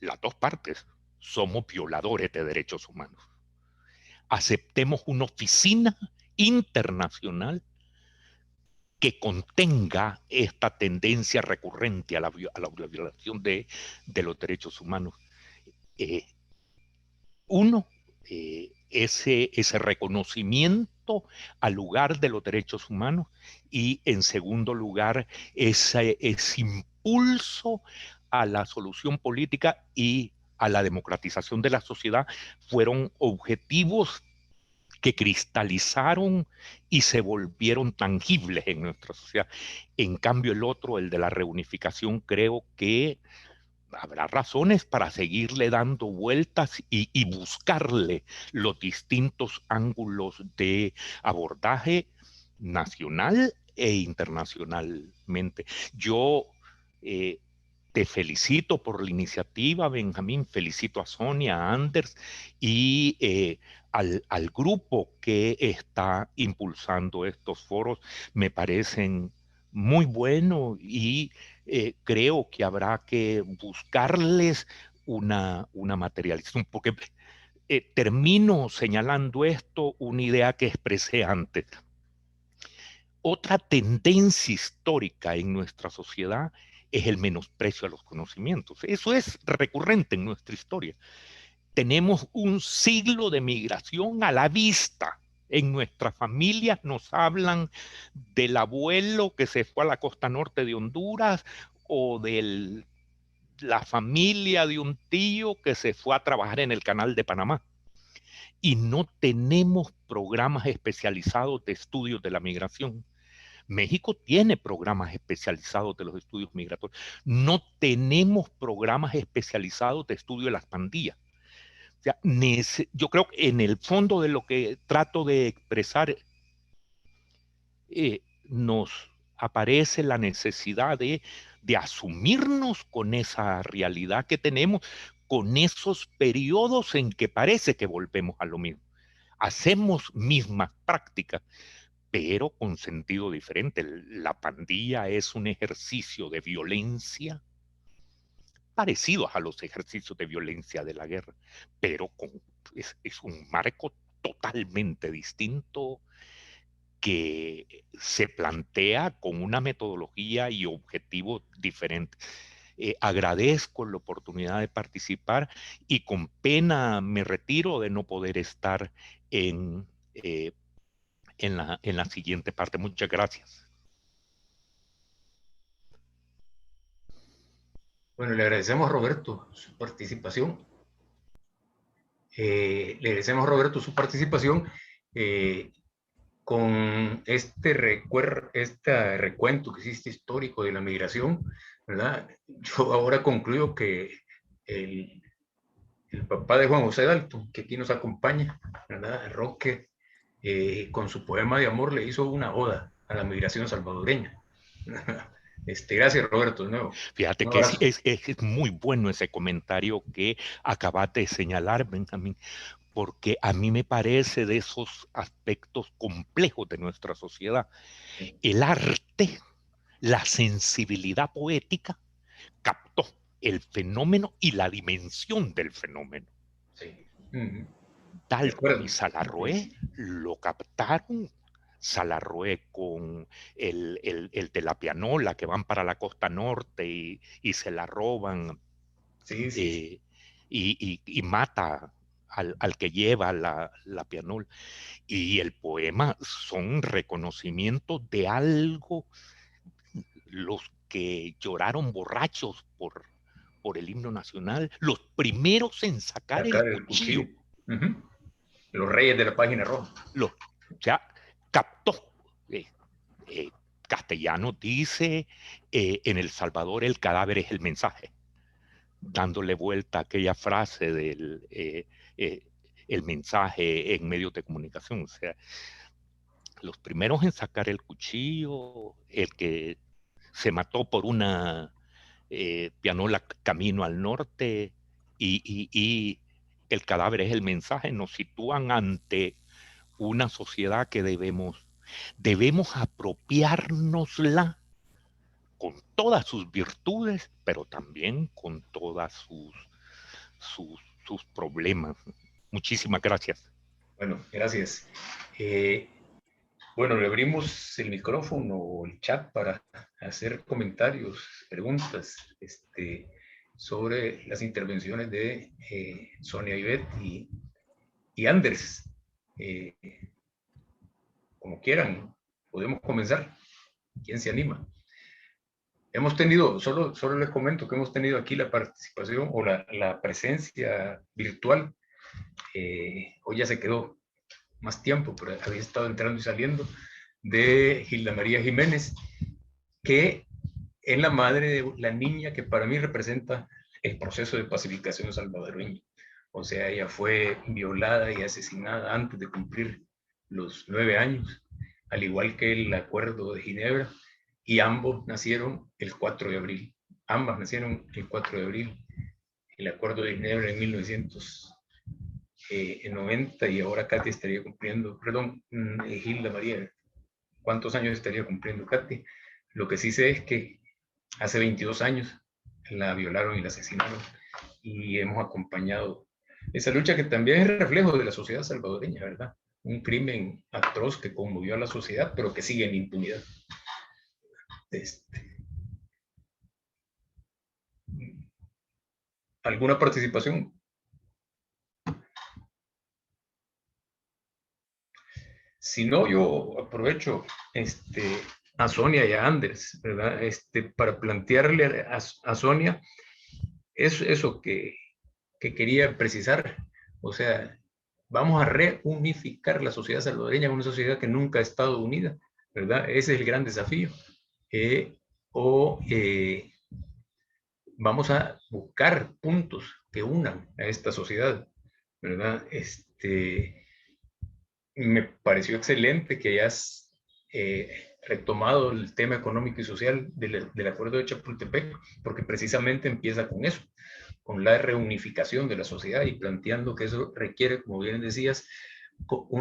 las dos partes somos violadores de derechos humanos. Aceptemos una oficina internacional que contenga esta tendencia recurrente a la violación de los derechos humanos. Ese reconocimiento al lugar de los derechos humanos, y en segundo lugar, ese impulso a la solución política y a la democratización de la sociedad fueron objetivos que cristalizaron y se volvieron tangibles en nuestra sociedad. En cambio, el otro, el de la reunificación, creo que habrá razones para seguirle dando vueltas y buscarle los distintos ángulos de abordaje nacional e internacionalmente. Yo te felicito por la iniciativa, Benjamín, felicito a Sonia, a Anders y al grupo que está impulsando estos foros. Me parecen muy buenos y creo que habrá que buscarles una materialización, porque termino señalando esto, una idea que expresé antes. Otra tendencia histórica en nuestra sociedad es el menosprecio a los conocimientos. Eso es recurrente en nuestra historia. Tenemos un siglo de migración a la vista. En nuestras familias nos hablan del abuelo que se fue a la costa norte de Honduras o de la familia de un tío que se fue a trabajar en el canal de Panamá. Y no tenemos programas especializados de estudios de la migración. México tiene programas especializados de los estudios migratorios. No tenemos programas especializados de estudio de las pandillas. O sea, yo creo que en el fondo de lo que trato de expresar nos aparece la necesidad de asumirnos con esa realidad que tenemos, con esos periodos en que parece que volvemos a lo mismo. Hacemos mismas prácticas, pero con sentido diferente. La pandilla es un ejercicio de violencia parecidos a los ejercicios de violencia de la guerra, pero es un marco totalmente distinto que se plantea con una metodología y objetivos diferentes. Agradezco la oportunidad de participar y con pena me retiro de no poder estar en la siguiente parte. Muchas gracias. Bueno, le agradecemos a Roberto su participación. Con este recuento que hiciste histórico de la migración, ¿verdad? Yo ahora concluyo que el papá de Juan José Dalton, que aquí nos acompaña, ¿verdad? Roque, con su poema de amor le hizo una oda a la migración salvadoreña. Gracias, Roberto, de nuevo. Fíjate que es muy bueno ese comentario que acabaste de señalar, Benjamín, porque a mí me parece de esos aspectos complejos de nuestra sociedad. El arte, la sensibilidad poética, captó el fenómeno y la dimensión del fenómeno. Sí. Dalton y Salarroé lo captaron. Salarroé con el de la pianola, que van para la costa norte y se la roban. Sí. Y mata al que lleva la pianola. Y el poema son reconocimientos de algo. Los que lloraron borrachos por el himno nacional, los primeros en sacar el cuchillo. Los reyes de la página roja. O sea, captó. Castellano dice, en El Salvador el cadáver es el mensaje. dándole vuelta a aquella frase del el mensaje en medios de comunicación. O sea, los primeros en sacar el cuchillo, el que se mató por una pianola camino al norte y el cadáver es el mensaje, nos sitúan ante una sociedad que debemos apropiárnosla con todas sus virtudes, pero también con todas sus problemas. Muchísimas gracias. Bueno, gracias. Bueno, le abrimos el micrófono o el chat para hacer comentarios, preguntas sobre las intervenciones de Sonia Ivette y Anders. Como quieran, podemos comenzar. ¿Quién se anima? Hemos tenido, solo les comento que hemos tenido aquí la participación o la presencia virtual. Hoy ya se quedó más tiempo, pero había estado entrando y saliendo, de Gilda María Jiménez, que es la madre de la niña que para mí representa el proceso de pacificación salvadoreño. O sea, ella fue violada y asesinada antes de cumplir los 9 años, al igual que el Acuerdo de Ginebra, y ambos nacieron el 4 de abril. Ambas nacieron el 4 de abril. El Acuerdo de Ginebra en 1990 y ahora Katy estaría cumpliendo, perdón, Gilda María, ¿cuántos años estaría cumpliendo Katy? Lo que sí sé es que hace 22 años la violaron y la asesinaron y hemos acompañado esa lucha que también es reflejo de la sociedad salvadoreña, ¿verdad? Un crimen atroz que conmovió a la sociedad, pero que sigue en impunidad. ¿Alguna participación? Si no, yo aprovecho a Sonia y a Anders, ¿verdad? Para plantearle a Sonia eso que quería precisar. O sea, vamos a reunificar la sociedad salvadoreña, una sociedad que nunca ha estado unida, ¿verdad? Ese es el gran desafío. Vamos a buscar puntos que unan a esta sociedad, ¿verdad? Me pareció excelente que hayas retomado el tema económico y social del Acuerdo de Chapultepec, porque precisamente empieza con eso, con la reunificación de la sociedad y planteando que eso requiere, como bien decías,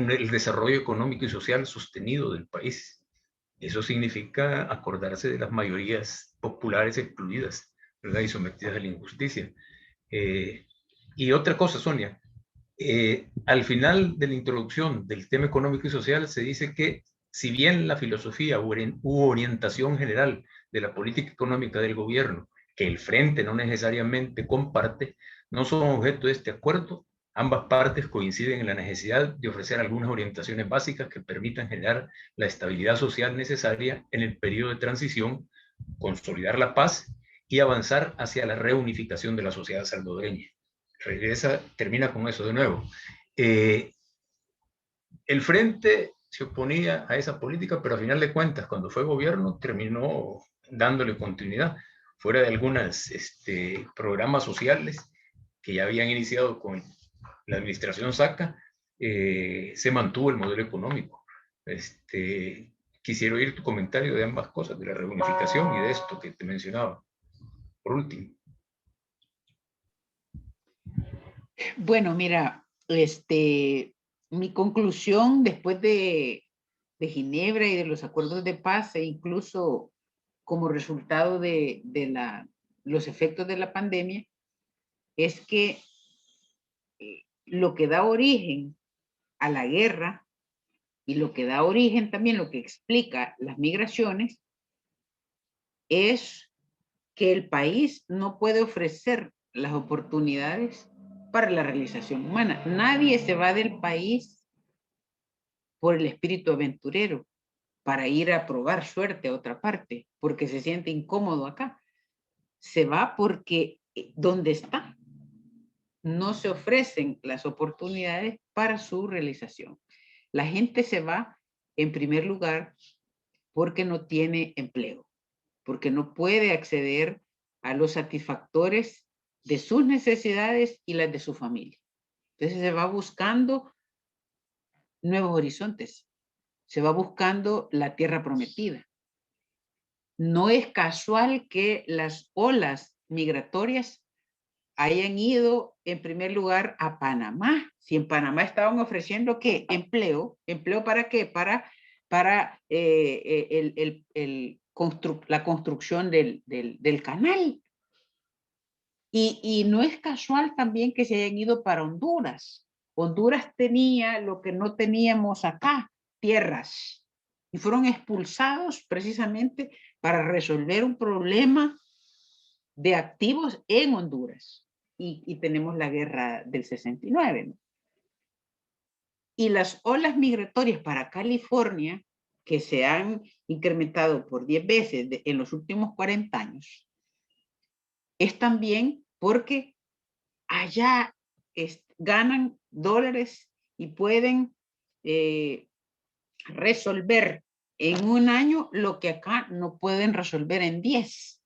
el desarrollo económico y social sostenido del país. Eso significa acordarse de las mayorías populares excluidas, ¿verdad? Y sometidas a la injusticia. Y otra cosa, Sonia, al final de la introducción del tema económico y social se dice que si bien la filosofía u orientación general de la política económica del gobierno, que el Frente no necesariamente comparte, no son objeto de este acuerdo, ambas partes coinciden en la necesidad de ofrecer algunas orientaciones básicas que permitan generar la estabilidad social necesaria en el periodo de transición, consolidar la paz y avanzar hacia la reunificación de la sociedad salvadoreña. Termina con eso de nuevo. El Frente se oponía a esa política, pero a final de cuentas, cuando fue gobierno, terminó dándole continuidad, fuera de algunos programas sociales que ya habían iniciado con la administración Saca, se mantuvo el modelo económico. Quisiera oír tu comentario de ambas cosas, de la reunificación y de esto que te mencionaba. Por último. Bueno, mira, mi conclusión después de Ginebra y de los acuerdos de paz e incluso como resultado de los efectos de la pandemia es que lo que da origen a la guerra y lo que da origen también, lo que explica las migraciones, es que el país no puede ofrecer las oportunidades para la realización humana. Nadie se va del país por el espíritu aventurero, para ir a probar suerte a otra parte, porque se siente incómodo acá. Se va porque donde está no se ofrecen las oportunidades para su realización. La gente se va, en primer lugar, porque no tiene empleo, porque no puede acceder a los satisfactores de sus necesidades y las de su familia. Entonces se va buscando nuevos horizontes, se va buscando la tierra prometida. No es casual que las olas migratorias hayan ido en primer lugar a Panamá. Si en Panamá estaban ofreciendo ¿qué? Empleo. ¿Empleo para qué? Para la construcción del canal. Y no es casual también que se hayan ido para Honduras. Honduras tenía lo que no teníamos acá, tierras. Y fueron expulsados precisamente para resolver un problema de activos en Honduras. Y tenemos la guerra del 69, ¿no? Y las olas migratorias para California, que se han incrementado por 10 veces en los últimos 40 años, es también porque allá ganan dólares y pueden resolver en un año lo que acá no pueden resolver en 10.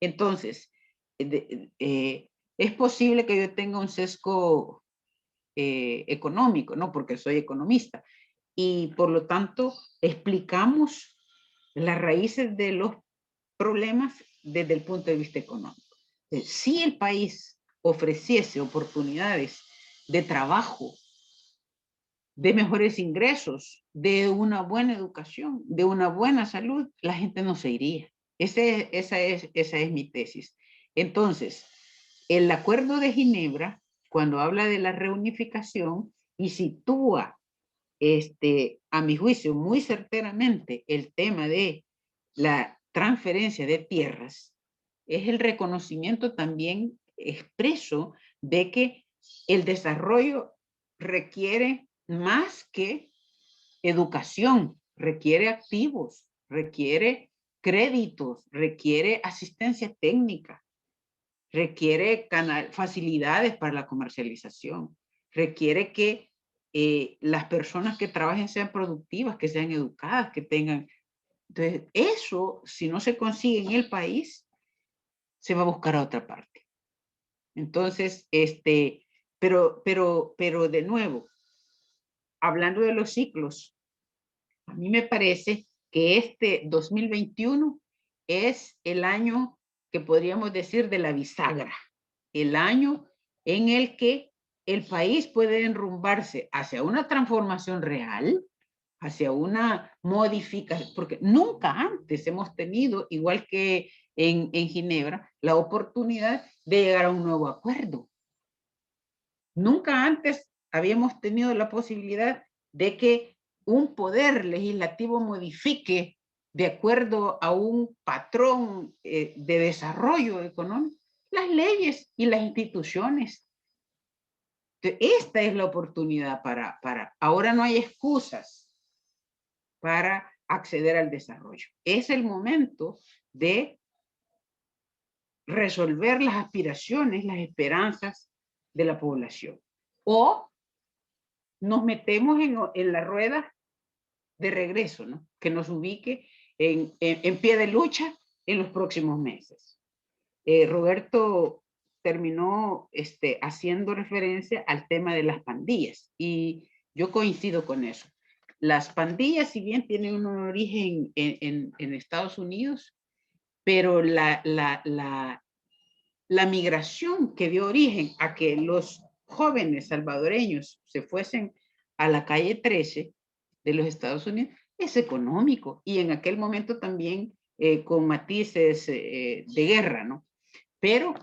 Entonces, es posible que yo tenga un sesgo económico, ¿no? Porque soy economista. Y por lo tanto, explicamos las raíces de los problemas desde el punto de vista económico. Si el país ofreciese oportunidades de trabajo, de mejores ingresos, de una buena educación, de una buena salud, la gente no se iría. Esa es mi tesis. Entonces, el Acuerdo de Ginebra, cuando habla de la reunificación y sitúa, a mi juicio, muy certeramente el tema de la transferencia de tierras, es el reconocimiento también expreso de que el desarrollo requiere más que educación, requiere activos, requiere créditos, requiere asistencia técnica, requiere facilidades para la comercialización, requiere que las personas que trabajen sean productivas, que sean educadas, que tengan... Entonces, eso, si no se consigue en el país, se va a buscar a otra parte. Entonces, pero de nuevo, hablando de los ciclos, a mí me parece que este 2021 es el año que podríamos decir de la bisagra, el año en el que el país puede enrumbarse hacia una transformación real, hacia una modificación, porque nunca antes hemos tenido, igual que en Ginebra, la oportunidad de llegar a un nuevo acuerdo. Nunca antes habíamos tenido la posibilidad de que un poder legislativo modifique de acuerdo a un patrón de desarrollo económico las leyes y las instituciones. Esta es la oportunidad ahora no hay excusas para acceder al desarrollo. Es el momento de resolver las aspiraciones, las esperanzas de la población. O nos metemos en la rueda de regreso, ¿no? Que nos ubique en pie de lucha en los próximos meses. Roberto terminó haciendo referencia al tema de las pandillas y yo coincido con eso. Las pandillas, si bien tienen un origen en Estados Unidos, pero la migración que dio origen a que los jóvenes salvadoreños se fuesen a la calle 13 de los Estados Unidos es económico y en aquel momento también con matices de guerra, ¿no? Pero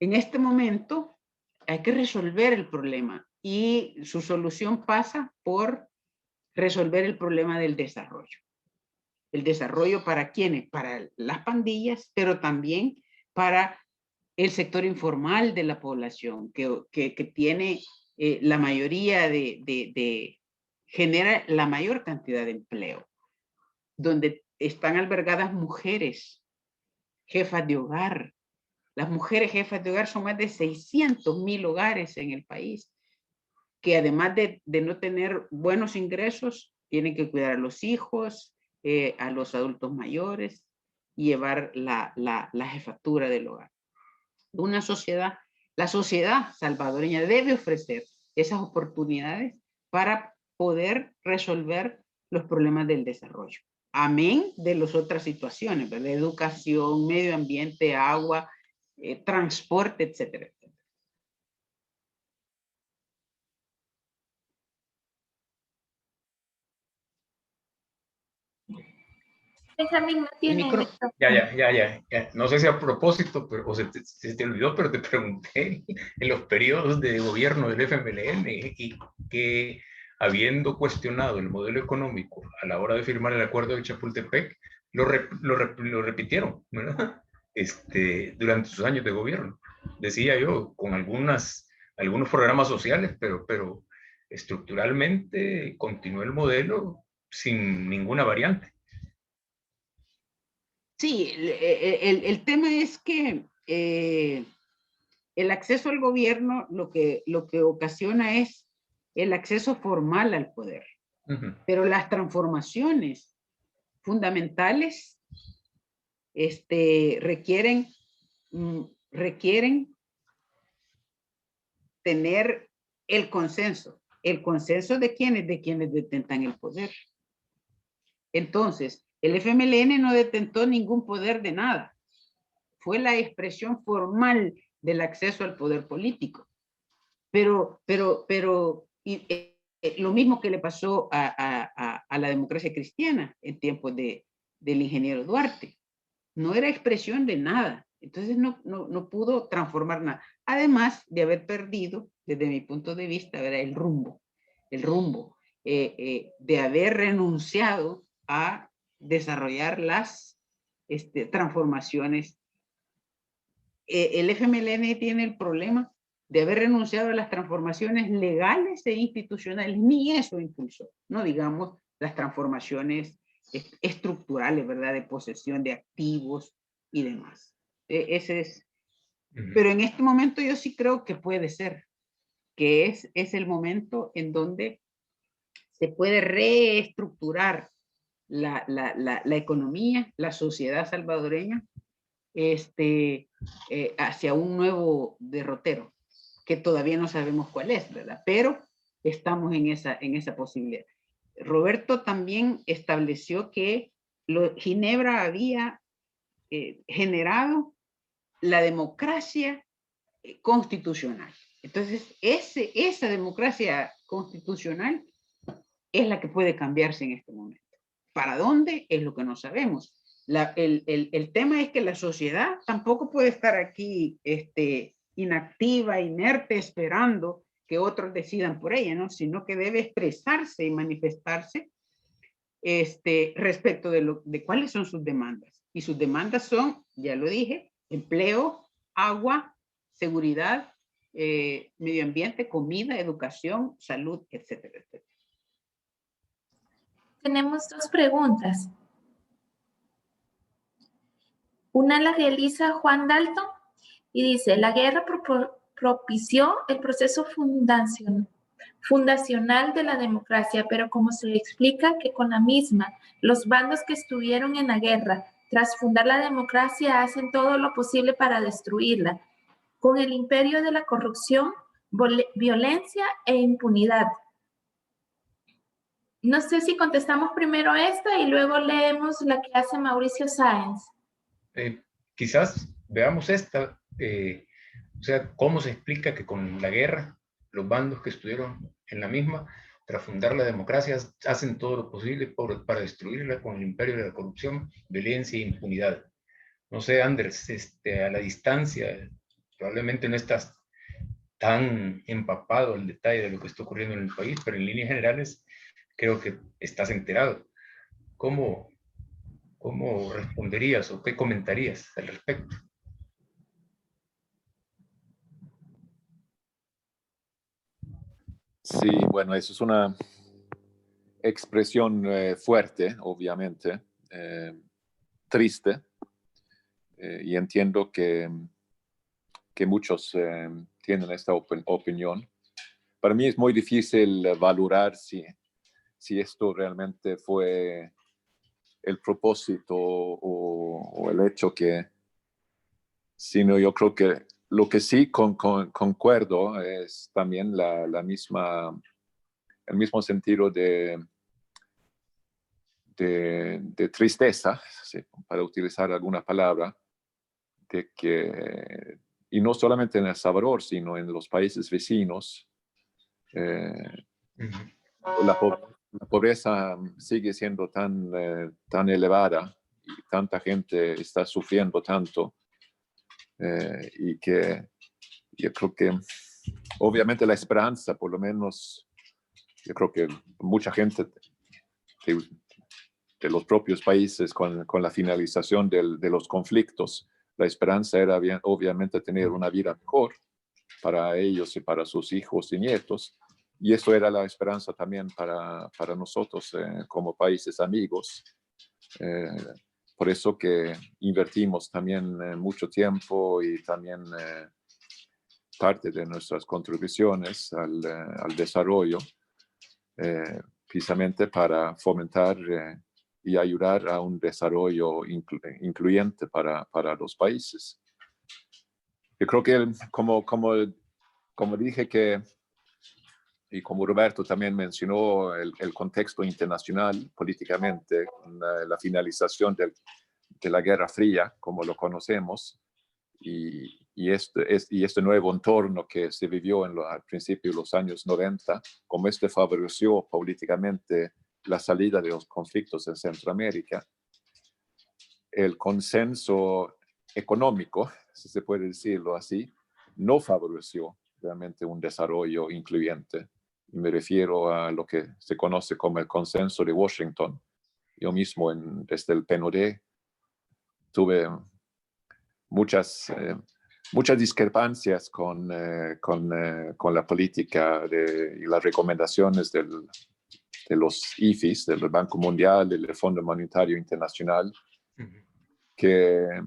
en este momento hay que resolver el problema y su solución pasa por resolver el problema del desarrollo. El desarrollo para quiénes, para las pandillas, pero también para el sector informal de la población, que tiene la mayoría genera la mayor cantidad de empleo, donde están albergadas mujeres, jefas de hogar. Las mujeres jefas de hogar son más de 600,000 hogares en el país, que además de no tener buenos ingresos, tienen que cuidar a los hijos, a los adultos mayores y llevar la jefatura del hogar. de una sociedad. La sociedad salvadoreña debe ofrecer esas oportunidades para poder resolver los problemas del desarrollo. Amén de las otras situaciones, ¿verdad? Educación, medio ambiente, agua, transporte, etcétera, etcétera. Benjamín no tiene micrófono. Ya. No sé si a propósito, pero, o se te olvidó, pero te pregunté en los periodos de gobierno del FMLN y que habiendo cuestionado el modelo económico a la hora de firmar el acuerdo de Chapultepec, lo repitieron, ¿verdad? Durante sus años de gobierno. Decía yo, con algunos programas sociales, pero estructuralmente continuó el modelo sin ninguna variante. Sí, el tema es que el acceso al gobierno lo que ocasiona es el acceso formal al poder. Uh-huh. Pero las transformaciones fundamentales requieren tener el consenso de quienes detentan el poder. Entonces, el FMLN no detentó ningún poder de nada. Fue la expresión formal del acceso al poder político. Pero lo mismo que le pasó a la democracia cristiana en tiempos del ingeniero Duarte. No era expresión de nada. Entonces no pudo transformar nada. Además de haber perdido, desde mi punto de vista, el rumbo. De haber renunciado a desarrollar las transformaciones. El FMLN tiene el problema de haber renunciado a las transformaciones legales e institucionales, ni eso impulsó, no digamos las transformaciones estructurales, ¿verdad? De posesión de activos y demás. Ese es. Pero en este momento yo sí creo que puede ser, que es el momento en donde se puede reestructurar la economía, la sociedad salvadoreña, hacia un nuevo derrotero, que todavía no sabemos cuál es, ¿verdad? Pero estamos en esa posibilidad. Roberto también estableció que Ginebra había generado la democracia constitucional. Entonces, esa democracia constitucional es la que puede cambiarse en este momento. ¿Para dónde? Es lo que no sabemos. El tema es que la sociedad tampoco puede estar aquí inactiva, inerte, esperando que otros decidan por ella, ¿no? Sino que debe expresarse y manifestarse respecto de cuáles son sus demandas. Y sus demandas son, ya lo dije, empleo, agua, seguridad, medio ambiente, comida, educación, salud, etcétera, etcétera. Tenemos dos preguntas. Una la realiza Juan Dalton y dice, la guerra propició el proceso fundacional de la democracia, pero como se explica que con la misma, los bandos que estuvieron en la guerra tras fundar la democracia hacen todo lo posible para destruirla, con el imperio de la corrupción, violencia e impunidad. No sé si contestamos primero esta y luego leemos la que hace Mauricio Sáenz. Quizás veamos esta, o sea, cómo se explica que con la guerra, los bandos que estuvieron en la misma, tras fundar la democracia, hacen todo lo posible para destruirla con el imperio de la corrupción, violencia e impunidad. No sé, Anders, a la distancia, probablemente no estás tan empapado el detalle de lo que está ocurriendo en el país, pero en líneas generales creo que estás enterado. ¿Cómo responderías o qué comentarías al respecto? Sí, bueno, eso es una expresión fuerte, obviamente, triste, y entiendo que muchos tienen esta opinión. Para mí es muy difícil valorar si esto realmente fue el propósito o el hecho sino yo creo que Lo que sí concuerdo es también el mismo sentido de tristeza, sí, para utilizar alguna palabra, de que, y no solamente en El Salvador, sino en los países vecinos, la pobreza sigue siendo tan elevada y tanta gente está sufriendo tanto, y que yo creo que obviamente la esperanza, por lo menos, yo creo que mucha gente de los propios países con la finalización de los conflictos, la esperanza era obviamente tener una vida mejor para ellos y para sus hijos y nietos. Y eso era la esperanza también para nosotros como países amigos. Por eso que invertimos también mucho tiempo y también parte de nuestras contribuciones al desarrollo, precisamente para fomentar y ayudar a un desarrollo incluyente para los países. Yo creo que como dije y como Roberto también mencionó, el contexto internacional políticamente, la finalización de la Guerra Fría, como lo conocemos, y este nuevo entorno que se vivió al principio de los años 90, como favoreció políticamente la salida de los conflictos en Centroamérica, el consenso económico, si se puede decirlo así, no favoreció realmente un desarrollo incluyente. Y me refiero a lo que se conoce como el consenso de Washington. Yo mismo desde el PNUD tuve muchas discrepancias con la política y las recomendaciones de los IFIs, del Banco Mundial, del Fondo Monetario Internacional, que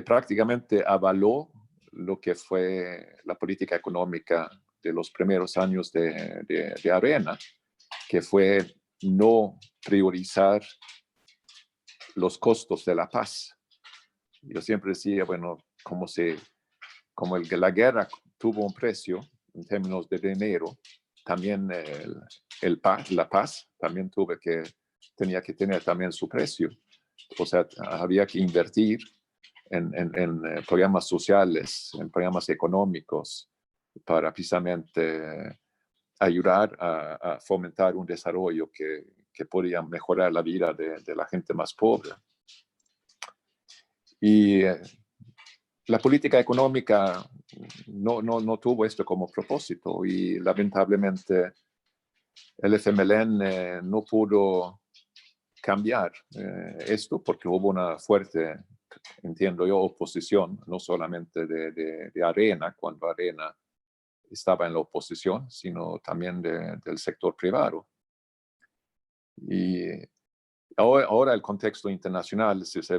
prácticamente avaló lo que fue la política económica de los primeros años de Arena, que fue no priorizar los costos de la paz. Yo siempre decía, bueno, la guerra tuvo un precio en términos de dinero, también la paz también tenía que tener también su precio. O sea, había que invertir en programas sociales, en programas económicos, para precisamente ayudar a fomentar un desarrollo que podía mejorar la vida de la gente más pobre. Y la política económica no tuvo esto como propósito, y lamentablemente el FMLN no pudo cambiar esto, porque hubo una fuerte, entiendo yo, oposición, no solamente de Arena, cuando Arena estaba en la oposición, sino también del sector privado. Y ahora el contexto internacional, si se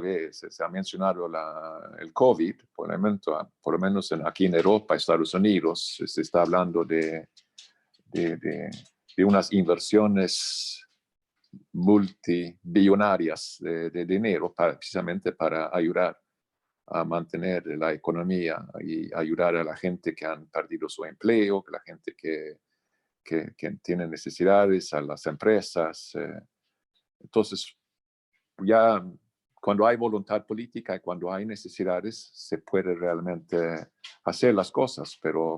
ha mencionado el COVID, por lo menos aquí en Europa, Estados Unidos, se está hablando de unas inversiones multibillonarias de dinero precisamente para ayudar a mantener la economía y ayudar a la gente que han perdido su empleo, la gente que tiene necesidades, a las empresas. Entonces, ya cuando hay voluntad política y cuando hay necesidades, se puede realmente hacer las cosas, pero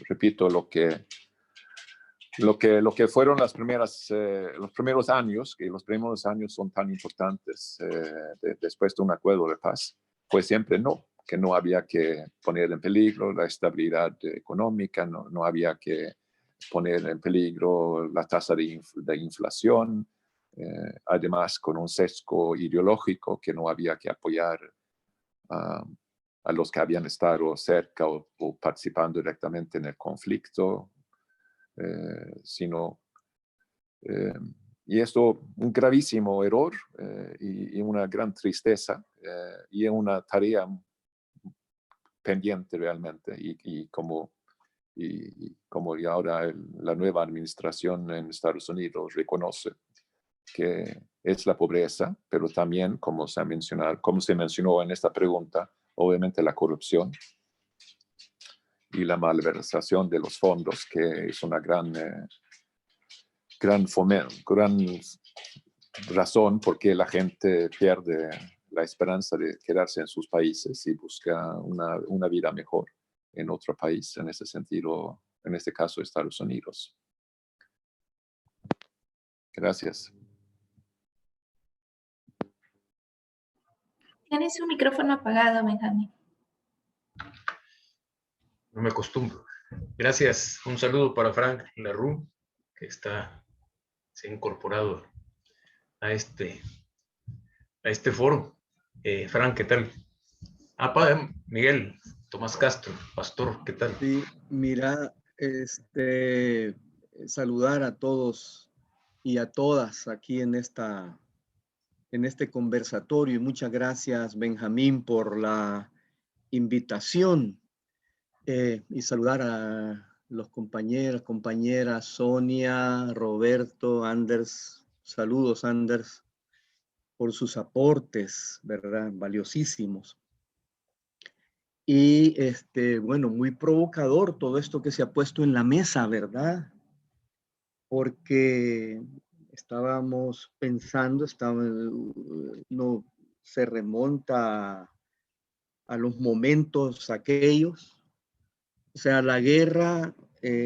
repito, lo que fueron los primeros años, que los primeros años son tan importantes después de un acuerdo de paz, pues siempre que no había que poner en peligro la estabilidad económica, no había que poner en peligro la tasa de inflación, además con un sesgo ideológico, que no había que apoyar a los que habían estado cerca o participando directamente en el conflicto, y esto un gravísimo error y una gran tristeza y una tarea pendiente realmente, y como ya ahora la nueva administración en Estados Unidos reconoce que es la pobreza, pero también, como se mencionó en esta pregunta, obviamente la corrupción, y la malversación de los fondos, que es una gran razón por qué la gente pierde la esperanza de quedarse en sus países y busca una vida mejor en otro país, en ese sentido, en este caso Estados Unidos. Gracias. Tiene su micrófono apagado, Benjamín. No me acostumbro. Gracias. Un saludo para Frank Larue, que se ha incorporado a este foro. Frank, ¿qué tal? Miguel Tomás Castro, pastor, ¿qué tal? Sí, mira, saludar a todos y a todas aquí en este conversatorio, y muchas gracias, Benjamín, por la invitación, y saludar a los compañeras Sonia, Roberto, Anders. Saludos, Anders, por sus aportes, ¿verdad? Valiosísimos. Y bueno, muy provocador todo esto que se ha puesto en la mesa, ¿verdad? Porque estábamos pensando, no se remonta a los momentos aquellos. O sea, la guerra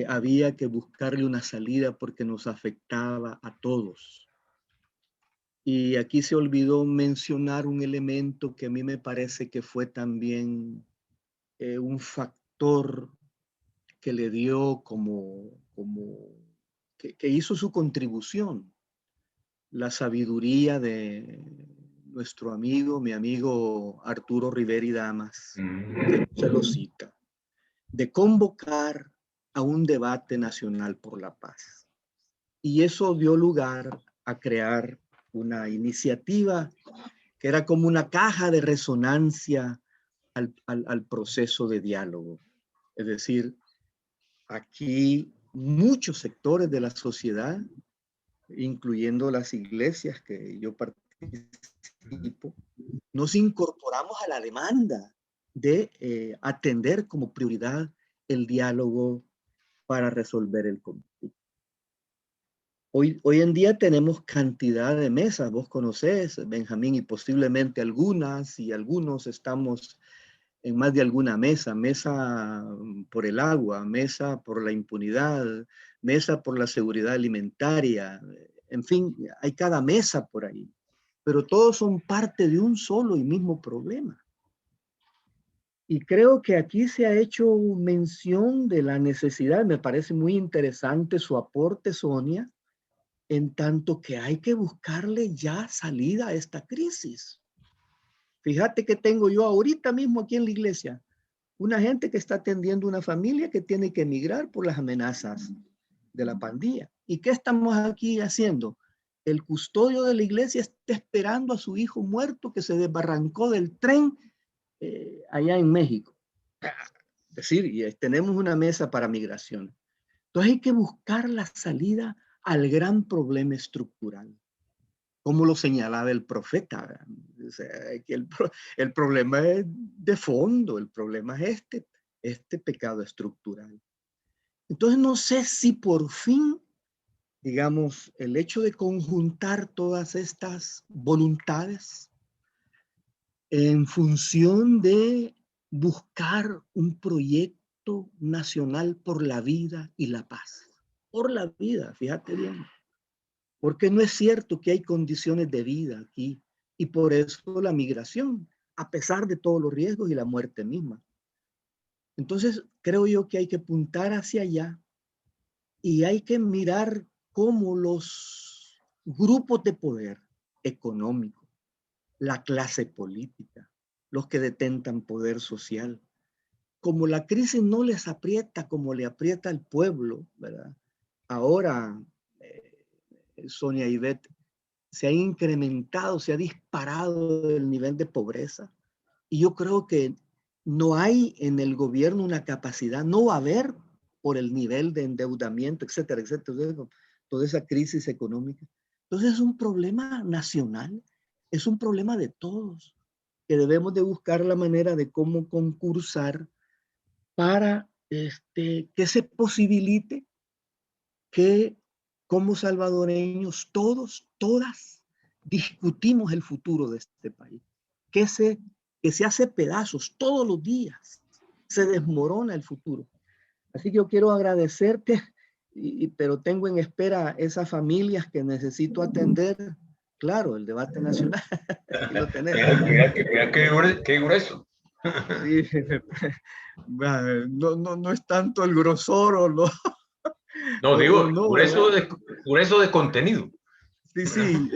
había que buscarle una salida porque nos afectaba a todos. Y aquí se olvidó mencionar un elemento que a mí me parece que fue también un factor que le dio que hizo su contribución, la sabiduría de nuestro amigo, mi amigo Arturo Rivera y Damas, que se lo cita, de convocar a un debate nacional por la paz. Y eso dio lugar a crear una iniciativa que era como una caja de resonancia al proceso de diálogo. Es decir, aquí muchos sectores de la sociedad, incluyendo las iglesias que yo participo, nos incorporamos a la demanda de atender como prioridad el diálogo para resolver el conflicto. Hoy en día tenemos cantidad de mesas, vos conocés, Benjamín, y posiblemente algunas y algunos estamos en más de alguna mesa por el agua, mesa por la impunidad, mesa por la seguridad alimentaria, en fin, hay cada mesa por ahí, pero todos son parte de un solo y mismo problema. Y creo que aquí se ha hecho mención de la necesidad, me parece muy interesante su aporte, Sonia, en tanto que hay que buscarle ya salida a esta crisis. Fíjate que tengo yo ahorita mismo aquí en la iglesia una gente que está atendiendo una familia que tiene que emigrar por las amenazas de la pandilla. ¿Y qué estamos aquí haciendo? El custodio de la iglesia está esperando a su hijo muerto que se desbarrancó del tren allá en México. Es decir, y tenemos una mesa para migración. Entonces hay que buscar la salida al gran problema estructural, como lo señalaba el profeta. O sea, que el problema es de fondo, el problema es este pecado estructural. Entonces no sé si por fin, digamos, el hecho de conjuntar todas estas voluntades en función de buscar un proyecto nacional por la vida y la paz. Por la vida, fíjate bien. Porque no es cierto que hay condiciones de vida aquí y por eso la migración, a pesar de todos los riesgos y la muerte misma. Entonces, creo yo que hay que apuntar hacia allá y hay que mirar cómo los grupos de poder económico, la clase política, los que detentan poder social, como la crisis no les aprieta como le aprieta al pueblo, ¿verdad? Ahora, Sonia y Beth, se ha incrementado, se ha disparado el nivel de pobreza. Y yo creo que no hay en el gobierno una capacidad, no va a haber por el nivel de endeudamiento, etcétera, etcétera, toda esa crisis económica. Entonces es un problema nacional, es un problema de todos, que debemos de buscar la manera de cómo concursar para que se posibilite que como salvadoreños todas discutimos el futuro de este país, que se hace pedazos todos los días, se desmorona el futuro. Así que yo quiero agradecerte, pero tengo en espera esas familias que necesito atender. Claro, el debate nacional. Aquí lo tenés. Mira qué grueso. Sí, no es tanto el grosor o lo... No, digo, no, grueso de contenido. Sí,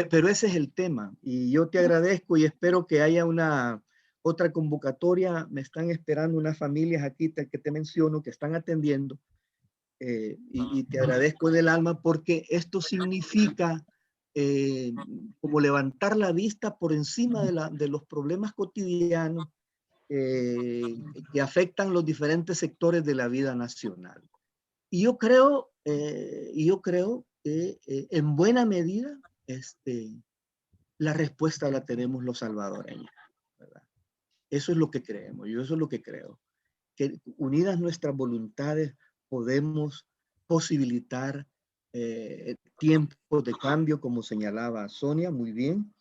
pero ese es el tema. Y yo te agradezco y espero que haya otra convocatoria. Me están esperando unas familias aquí que te menciono, que están atendiendo. Y te agradezco del alma porque esto significa como levantar la vista por encima de los problemas cotidianos que afectan los diferentes sectores de la vida nacional. Y yo creo que en buena medida la respuesta la tenemos los salvadoreños, ¿verdad? Eso es lo que creemos, yo eso es lo que creo, que unidas nuestras voluntades podemos posibilitar tiempos de cambio, como señalaba Sonia, muy bien,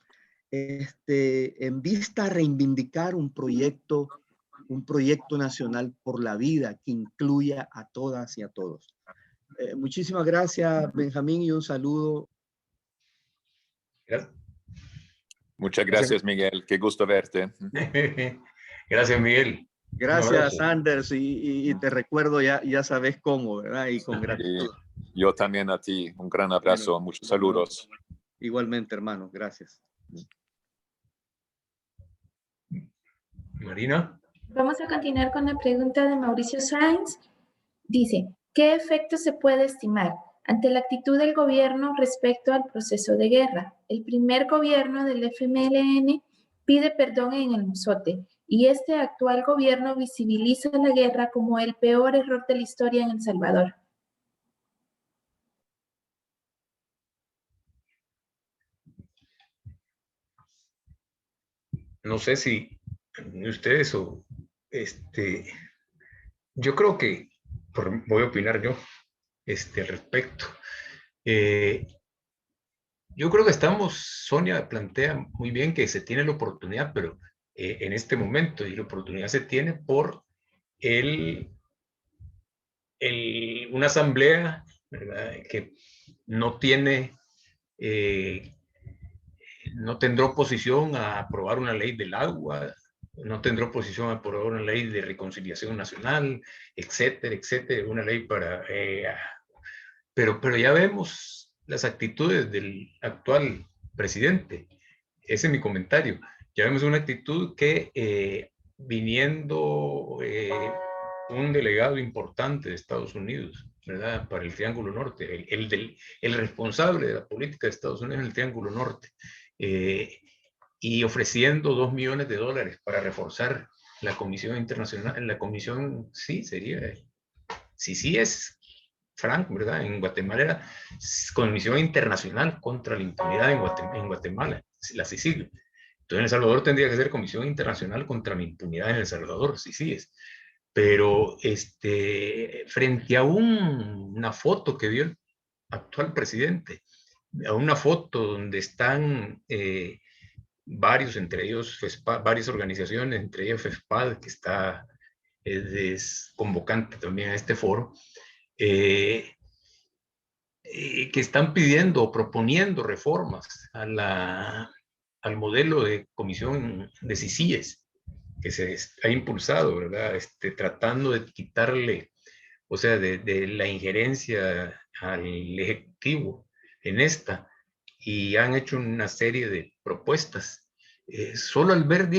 en vista a reivindicar un proyecto nacional por la vida que incluya a todas y a todos. Muchísimas gracias, Benjamín, y un saludo. Gracias. Muchas gracias, Miguel. Qué gusto verte. Gracias, Miguel. Gracias, Anders, y te recuerdo, ya sabes cómo, ¿verdad? Y con gratitud. Yo también a ti. Un gran abrazo. Bueno, muchos saludos. Igualmente, hermano. Gracias. Marina. Vamos a continuar con la pregunta de Mauricio Sáenz. Dice, ¿qué efecto se puede estimar ante la actitud del gobierno respecto al proceso de guerra? El primer gobierno del FMLN pide perdón en el Mozote y este actual gobierno visibiliza la guerra como el peor error de la historia en El Salvador. No sé si ustedes o yo creo que voy a opinar yo al respecto. Yo creo que Sonia plantea muy bien que se tiene la oportunidad, pero en este momento, y la oportunidad se tiene por una asamblea, ¿verdad?, que no tendrá oposición a aprobar una ley del agua, no tendrá oposición a aprobar una ley de reconciliación nacional, etcétera, etcétera, una ley para... pero ya vemos las actitudes del actual presidente. Ese es mi comentario. Ya vemos una actitud que viniendo un delegado importante de Estados Unidos, ¿verdad?, para el Triángulo Norte, el responsable de la política de Estados Unidos en el Triángulo Norte, y ofreciendo $2 millones para reforzar la Comisión Internacional, la Comisión, sí, sería, sí es Frank, ¿verdad?, en Guatemala era Comisión Internacional contra la Impunidad en Guatemala, la CICIG. Entonces en El Salvador tendría que ser Comisión Internacional contra la Impunidad en El Salvador, sí es. Pero frente a una foto que dio el actual presidente, a una foto donde están varios, entre ellos varias organizaciones, entre ellas FESPAD, que es convocante también a este foro, que están pidiendo o proponiendo reformas al modelo de comisión de CICIES que se ha impulsado, ¿verdad? Tratando de quitarle, o sea, de la injerencia al Ejecutivo en esta, y han hecho una serie de propuestas. Solo al ver,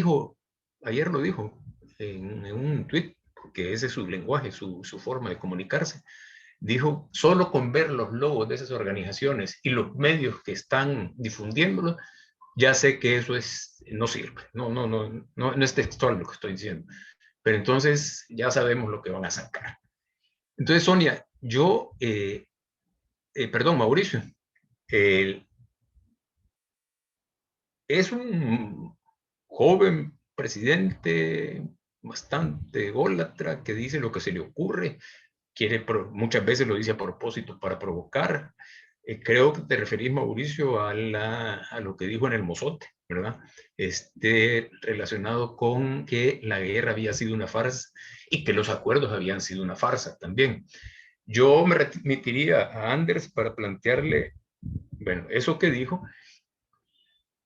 ayer lo dijo en un tuit, porque ese es su lenguaje, su forma de comunicarse, dijo, solo con ver los logos de esas organizaciones y los medios que están difundiéndolo, ya sé que eso no sirve. No es textual lo que estoy diciendo. Pero entonces ya sabemos lo que van a sacar. Entonces, Sonia, perdón, Mauricio, es un joven presidente bastante ególatra, que dice lo que se le ocurre, muchas veces lo dice a propósito para provocar. Creo que te referís, Mauricio, a lo que dijo en el Mozote, ¿verdad? Relacionado con que la guerra había sido una farsa y que los acuerdos habían sido una farsa también. Yo me remitiría a Anders para plantearle, bueno, eso que dijo,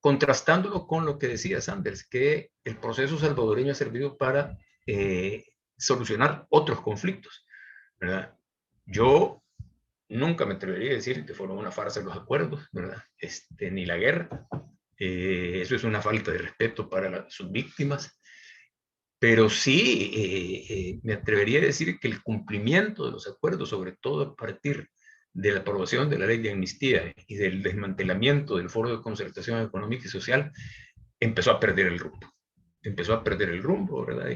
contrastándolo con lo que decía Anders, que el proceso salvadoreño ha servido para solucionar otros conflictos, ¿verdad? Yo nunca me atrevería a decir que fueron una farsa los acuerdos, ¿verdad? Ni la guerra. Eso es una falta de respeto para sus víctimas. Pero sí me atrevería a decir que el cumplimiento de los acuerdos, sobre todo a partir de la aprobación de la ley de amnistía y del desmantelamiento del Foro de Concertación Económica y Social, empezó a perder el rumbo. Empezó a perder el rumbo, ¿verdad?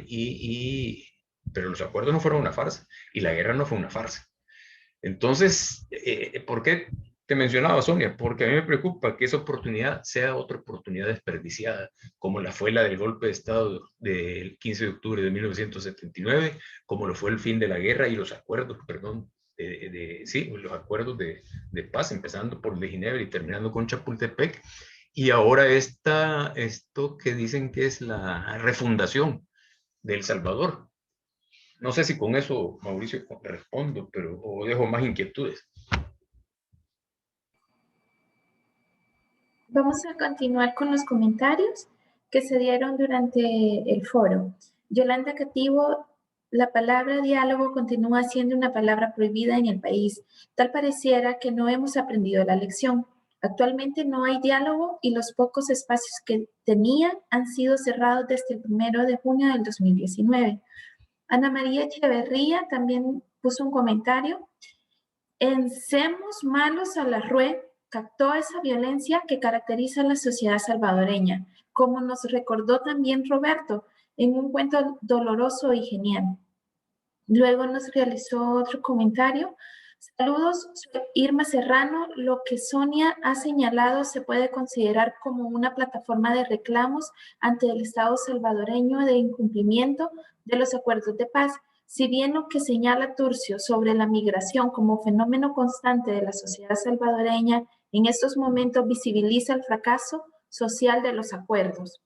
Pero los acuerdos no fueron una farsa y la guerra no fue una farsa. Entonces, ¿por qué te mencionaba, Sonia? Porque a mí me preocupa que esa oportunidad sea otra oportunidad desperdiciada, como la fue la del golpe de Estado del 15 de octubre de 1979, como lo fue el fin de la guerra y los acuerdos, perdón, los acuerdos de paz, empezando por el de Ginebra y terminando con Chapultepec, y ahora esto que dicen que es la refundación de El Salvador. No sé si con eso, Mauricio, respondo, pero o dejo más inquietudes. Vamos a continuar con los comentarios que se dieron durante el foro. Yolanda Cativo, la palabra diálogo continúa siendo una palabra prohibida en el país. Tal pareciera que no hemos aprendido la lección. Actualmente no hay diálogo y los pocos espacios que tenían han sido cerrados desde el 1 de junio del 2019. Ana María Echeverría también puso un comentario. Encemos malos a la RUE captó esa violencia que caracteriza a la sociedad salvadoreña, como nos recordó también Roberto en un cuento doloroso y genial. Luego nos realizó otro comentario. Saludos, soy Irma Serrano. Lo que Sonia ha señalado se puede considerar como una plataforma de reclamos ante el Estado salvadoreño de incumplimiento de los acuerdos de paz. Si bien lo que señala Turcio sobre la migración como fenómeno constante de la sociedad salvadoreña en estos momentos visibiliza el fracaso social de los acuerdos.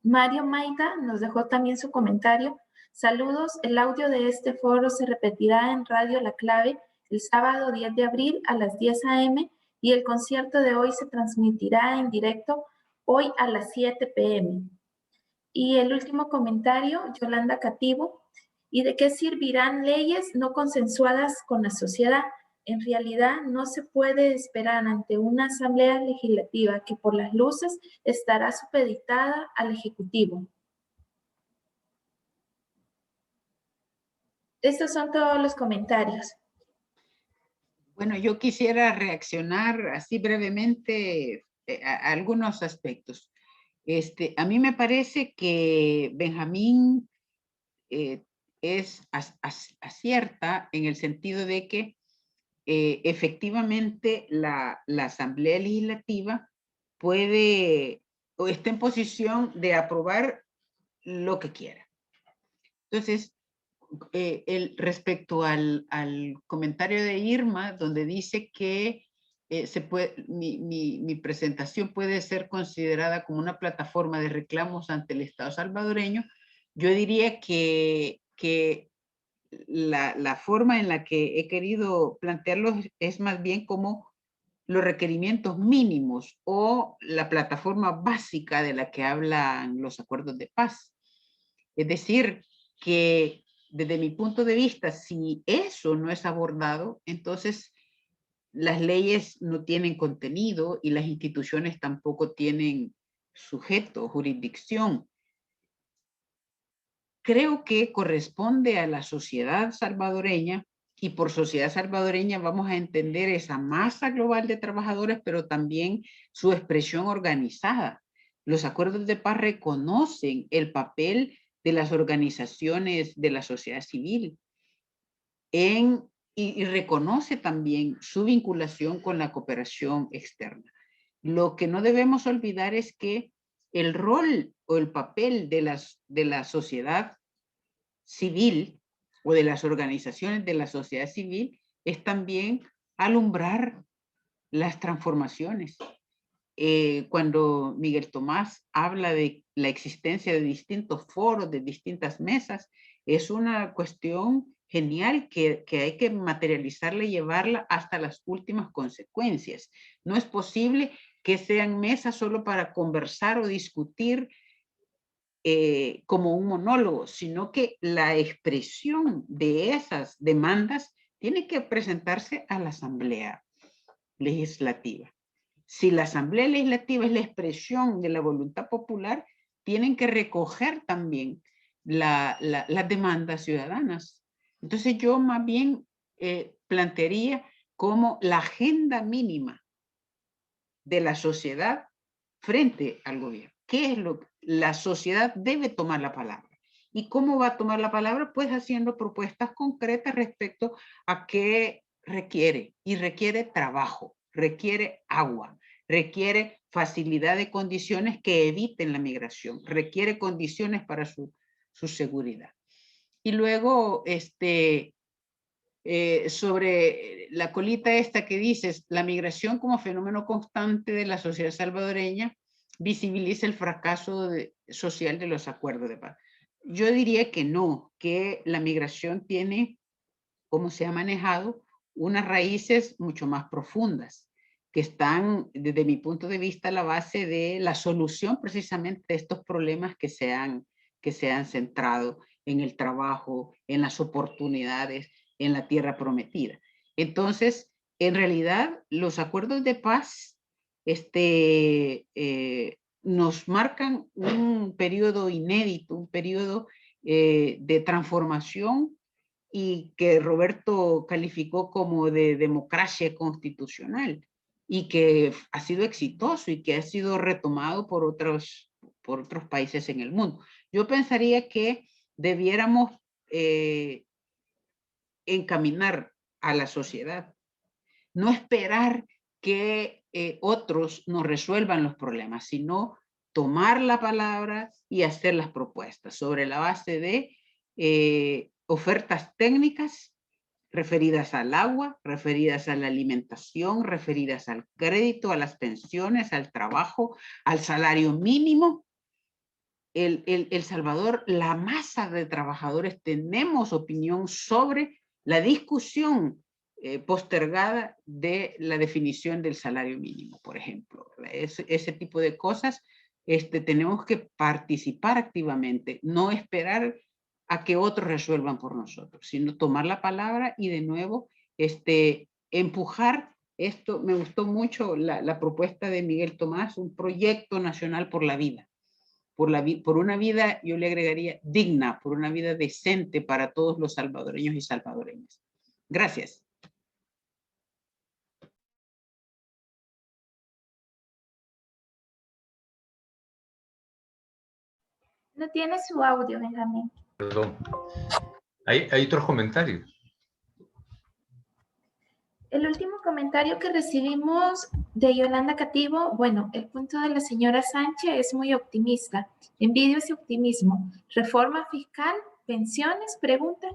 Mario Maida nos dejó también su comentario. Saludos, el audio de este foro se repetirá en Radio La Clave el sábado 10 de abril a las 10 a.m. y el concierto de hoy se transmitirá en directo hoy a las 7 p.m. Y el último comentario, Yolanda Cativo. ¿Y de qué servirán leyes no consensuadas con la sociedad? En realidad no se puede esperar ante una asamblea legislativa que por las luces estará supeditada al Ejecutivo. Estos son todos los comentarios. Bueno, yo quisiera reaccionar así brevemente a algunos aspectos. A mí me parece que Benjamín acierta en el sentido de que efectivamente la Asamblea Legislativa puede o está en posición de aprobar lo que quiera. Entonces, respecto al comentario de Irma, donde dice que mi presentación puede ser considerada como una plataforma de reclamos ante el Estado salvadoreño, yo diría que la forma en la que he querido plantearlo es más bien como los requerimientos mínimos o la plataforma básica de la que hablan los acuerdos de paz. Es decir, que desde mi punto de vista, si eso no es abordado, entonces las leyes no tienen contenido y las instituciones tampoco tienen sujeto, jurisdicción. Creo que corresponde a la sociedad salvadoreña, y por sociedad salvadoreña vamos a entender esa masa global de trabajadores, pero también su expresión organizada. Los acuerdos de paz reconocen el papel de las organizaciones de la sociedad civil y reconoce también su vinculación con la cooperación externa. Lo que no debemos olvidar es que el rol o el papel de la sociedad civil o de las organizaciones de la sociedad civil es también alumbrar las transformaciones. Cuando Miguel Tomás habla de la existencia de distintos foros, de distintas mesas, es una cuestión genial que hay que materializarla y llevarla hasta las últimas consecuencias. No es posible que sean mesas solo para conversar o discutir como un monólogo, sino que la expresión de esas demandas tiene que presentarse a la Asamblea Legislativa. Si la Asamblea Legislativa es la expresión de la voluntad popular, tienen que recoger también las demandas ciudadanas. Entonces yo más bien plantearía como la agenda mínima de la sociedad frente al gobierno. ¿Qué es lo que la sociedad debe tomar la palabra? ¿Y cómo va a tomar la palabra? Pues haciendo propuestas concretas respecto a qué requiere. Y requiere trabajo, requiere agua, requiere facilidad de condiciones que eviten la migración, requiere condiciones para su seguridad. Y luego, sobre la colita esta que dices, la migración como fenómeno constante de la sociedad salvadoreña visibiliza el fracaso social de los acuerdos de paz. Yo diría que no, que la migración tiene, como se ha manejado, unas raíces mucho más profundas, que están, desde mi punto de vista, a la base de la solución precisamente de estos problemas que se han centrado en el trabajo, en las oportunidades, en la tierra prometida. Entonces, en realidad, los acuerdos de paz nos marcan un periodo inédito, un periodo de transformación y que Roberto calificó como de democracia constitucional y que ha sido exitoso y que ha sido retomado por otros países en el mundo. Yo pensaría que debiéramos encaminar a la sociedad, no esperar que otros nos resuelvan los problemas, sino tomar la palabra y hacer las propuestas sobre la base de ofertas técnicas referidas al agua, referidas a la alimentación, referidas al crédito, a las pensiones, al trabajo, al salario mínimo. El Salvador, la masa de trabajadores, tenemos opinión sobre la discusión postergada de la definición del salario mínimo, por ejemplo. Ese tipo de cosas tenemos que participar activamente, no esperar a que otros resuelvan por nosotros, sino tomar la palabra y de nuevo empujar esto. Me gustó mucho la propuesta de Miguel Tomás, un proyecto nacional por la vida. Por una vida, yo le agregaría, digna, por una vida decente para todos los salvadoreños y salvadoreñas. Gracias. No tiene su audio, Benjamín. Perdón. Hay otros comentarios. El último comentario que recibimos de Yolanda Cativo, bueno, el punto de la señora Sánchez es muy optimista. Envidio ese optimismo. Reforma fiscal, pensiones, pregunta.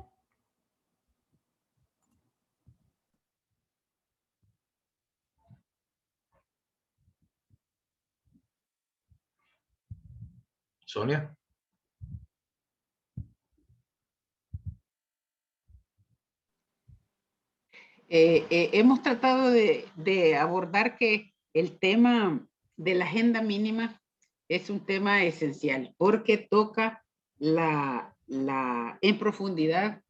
Sonia. Hemos tratado de abordar que el tema de la agenda mínima es un tema esencial porque toca en profundidad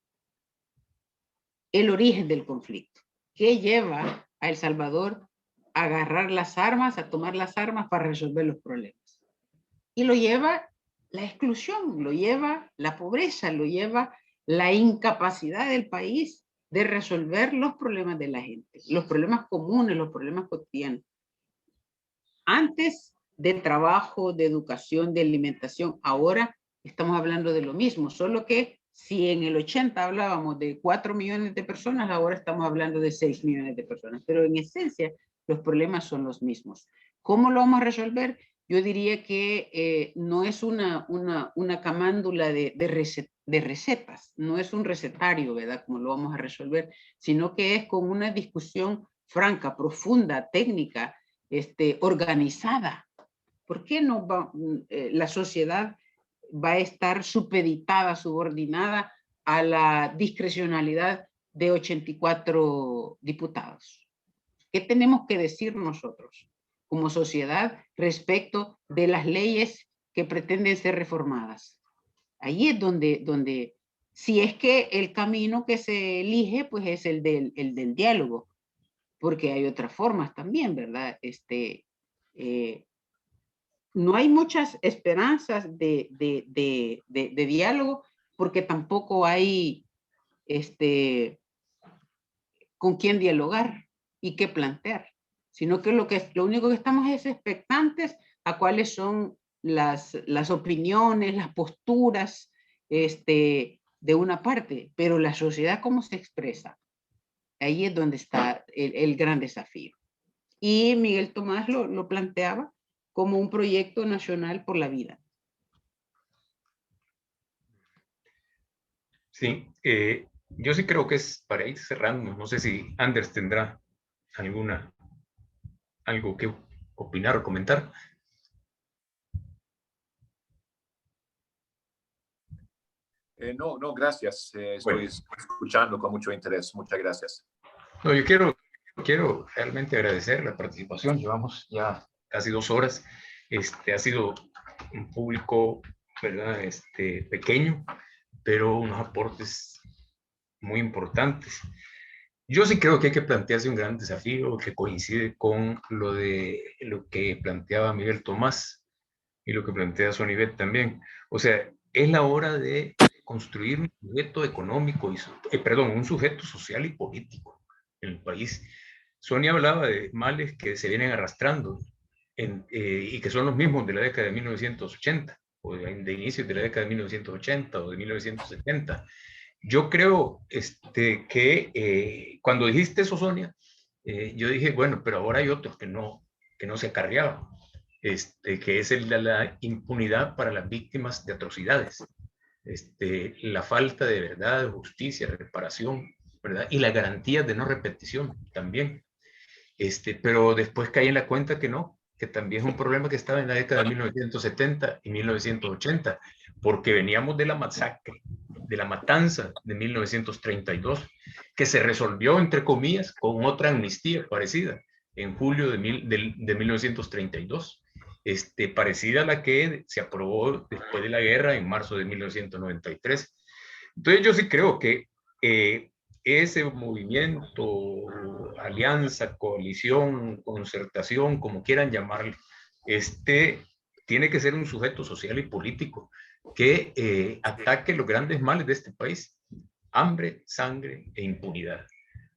el origen del conflicto. ¿Qué lleva a El Salvador a agarrar las armas, a tomar las armas para resolver los problemas? Y lo lleva la exclusión, lo lleva la pobreza, lo lleva la incapacidad del país de resolver los problemas de la gente, los problemas comunes, los problemas cotidianos. Antes de trabajo, de educación, de alimentación, ahora estamos hablando de lo mismo, solo que si en el 80 hablábamos de 4 millones de personas, ahora estamos hablando de 6 millones de personas, pero en esencia los problemas son los mismos. ¿Cómo lo vamos a resolver? yo diría que no es una camándula de recetas, no es un recetario, ¿verdad? Como lo vamos a resolver, sino que es con una discusión franca, profunda, técnica, organizada. ¿Por qué no va, la sociedad va a estar supeditada, subordinada a la discrecionalidad de 84 diputados? ¿Qué tenemos que decir nosotros como sociedad respecto de las leyes que pretenden ser reformadas? Ahí es donde si es que el camino que se elige, pues es el del diálogo, porque hay otras formas también, ¿verdad? No hay muchas esperanzas de diálogo, porque tampoco hay con quién dialogar y qué plantear, sino que lo único que estamos es expectantes a cuáles son las opiniones, las posturas de una parte, pero la sociedad cómo se expresa, ahí es donde está el gran desafío. Y Miguel Tomás lo planteaba como un proyecto nacional por la vida. Sí, yo sí creo que es para ir cerrando. No sé si Anders tendrá algo que opinar o comentar. No, gracias. Estoy escuchando con mucho interés. Muchas gracias. No, yo quiero realmente agradecer la participación. Llevamos ya casi 2 horas. Ha sido un público, ¿verdad? Pequeño, pero unos aportes muy importantes. Yo sí creo que hay que plantearse un gran desafío que coincide con lo que planteaba Miguel Tomás y lo que plantea Sonibet también. O sea, es la hora de construir un sujeto económico, un sujeto social y político en el país. Sonia hablaba de males que se vienen arrastrando y que son los mismos de la década de 1980 o de inicios de la década de 1980 o de 1970. Yo creo que cuando dijiste eso, Sonia, yo dije, bueno, pero ahora hay otros que no se acarreaban, que es el de la impunidad para las víctimas de atrocidades, la falta de verdad, justicia, reparación, ¿verdad? Y las garantías de no repetición también. Pero después caí en la cuenta que no, que también es un problema que estaba en la década de 1970 y 1980, porque veníamos de la masacre, de la matanza de 1932, que se resolvió, entre comillas, con otra amnistía parecida en julio de 1932, parecida a la que se aprobó después de la guerra en marzo de 1993. Entonces yo sí creo que ese movimiento, alianza, coalición, concertación, como quieran llamarle, tiene que ser un sujeto social y político que ataque los grandes males de este país: hambre, sangre e impunidad.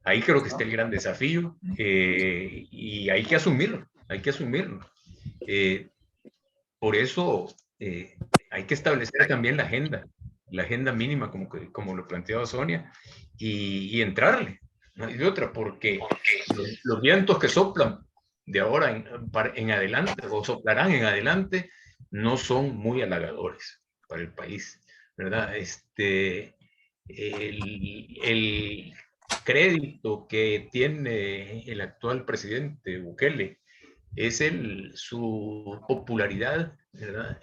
Ahí creo que está el gran desafío y hay que asumirlo, por eso hay que establecer también la agenda mínima, como lo planteaba Sonia, y entrarle. No hay de otra, porque los vientos que soplan de ahora en adelante, o soplarán en adelante, no son muy halagadores para el país, ¿verdad? El crédito que tiene el actual presidente Bukele es su popularidad, ¿verdad?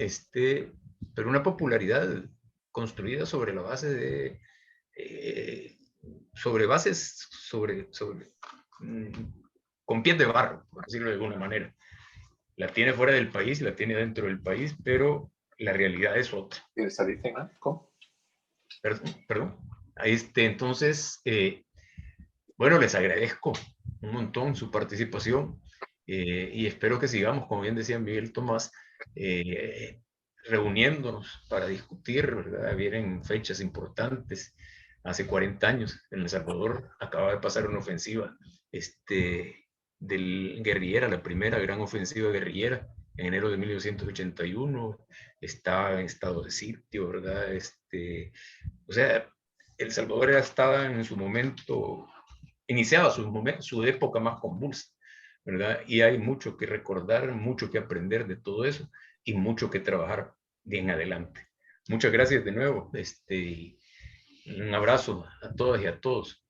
Pero una popularidad construida sobre la base de, con pies de barro, por decirlo de alguna manera. La tiene fuera del país, la tiene dentro del país, pero la realidad es otra. Perdón. Entonces, bueno, les agradezco un montón su participación y espero que sigamos, como bien decía Miguel Tomás, reuniéndonos para discutir, ¿verdad? Vienen fechas importantes. Hace 40 años en El Salvador acaba de pasar una ofensiva guerrillera, la primera gran ofensiva guerrillera, en enero de 1981. Estaba en estado de sitio, ¿verdad? O sea, El Salvador estaba en su momento, iniciaba su época más convulsa, ¿verdad? Y hay mucho que recordar, mucho que aprender de todo eso y mucho que trabajar bien adelante. Muchas gracias de nuevo. Un abrazo a todas y a todos.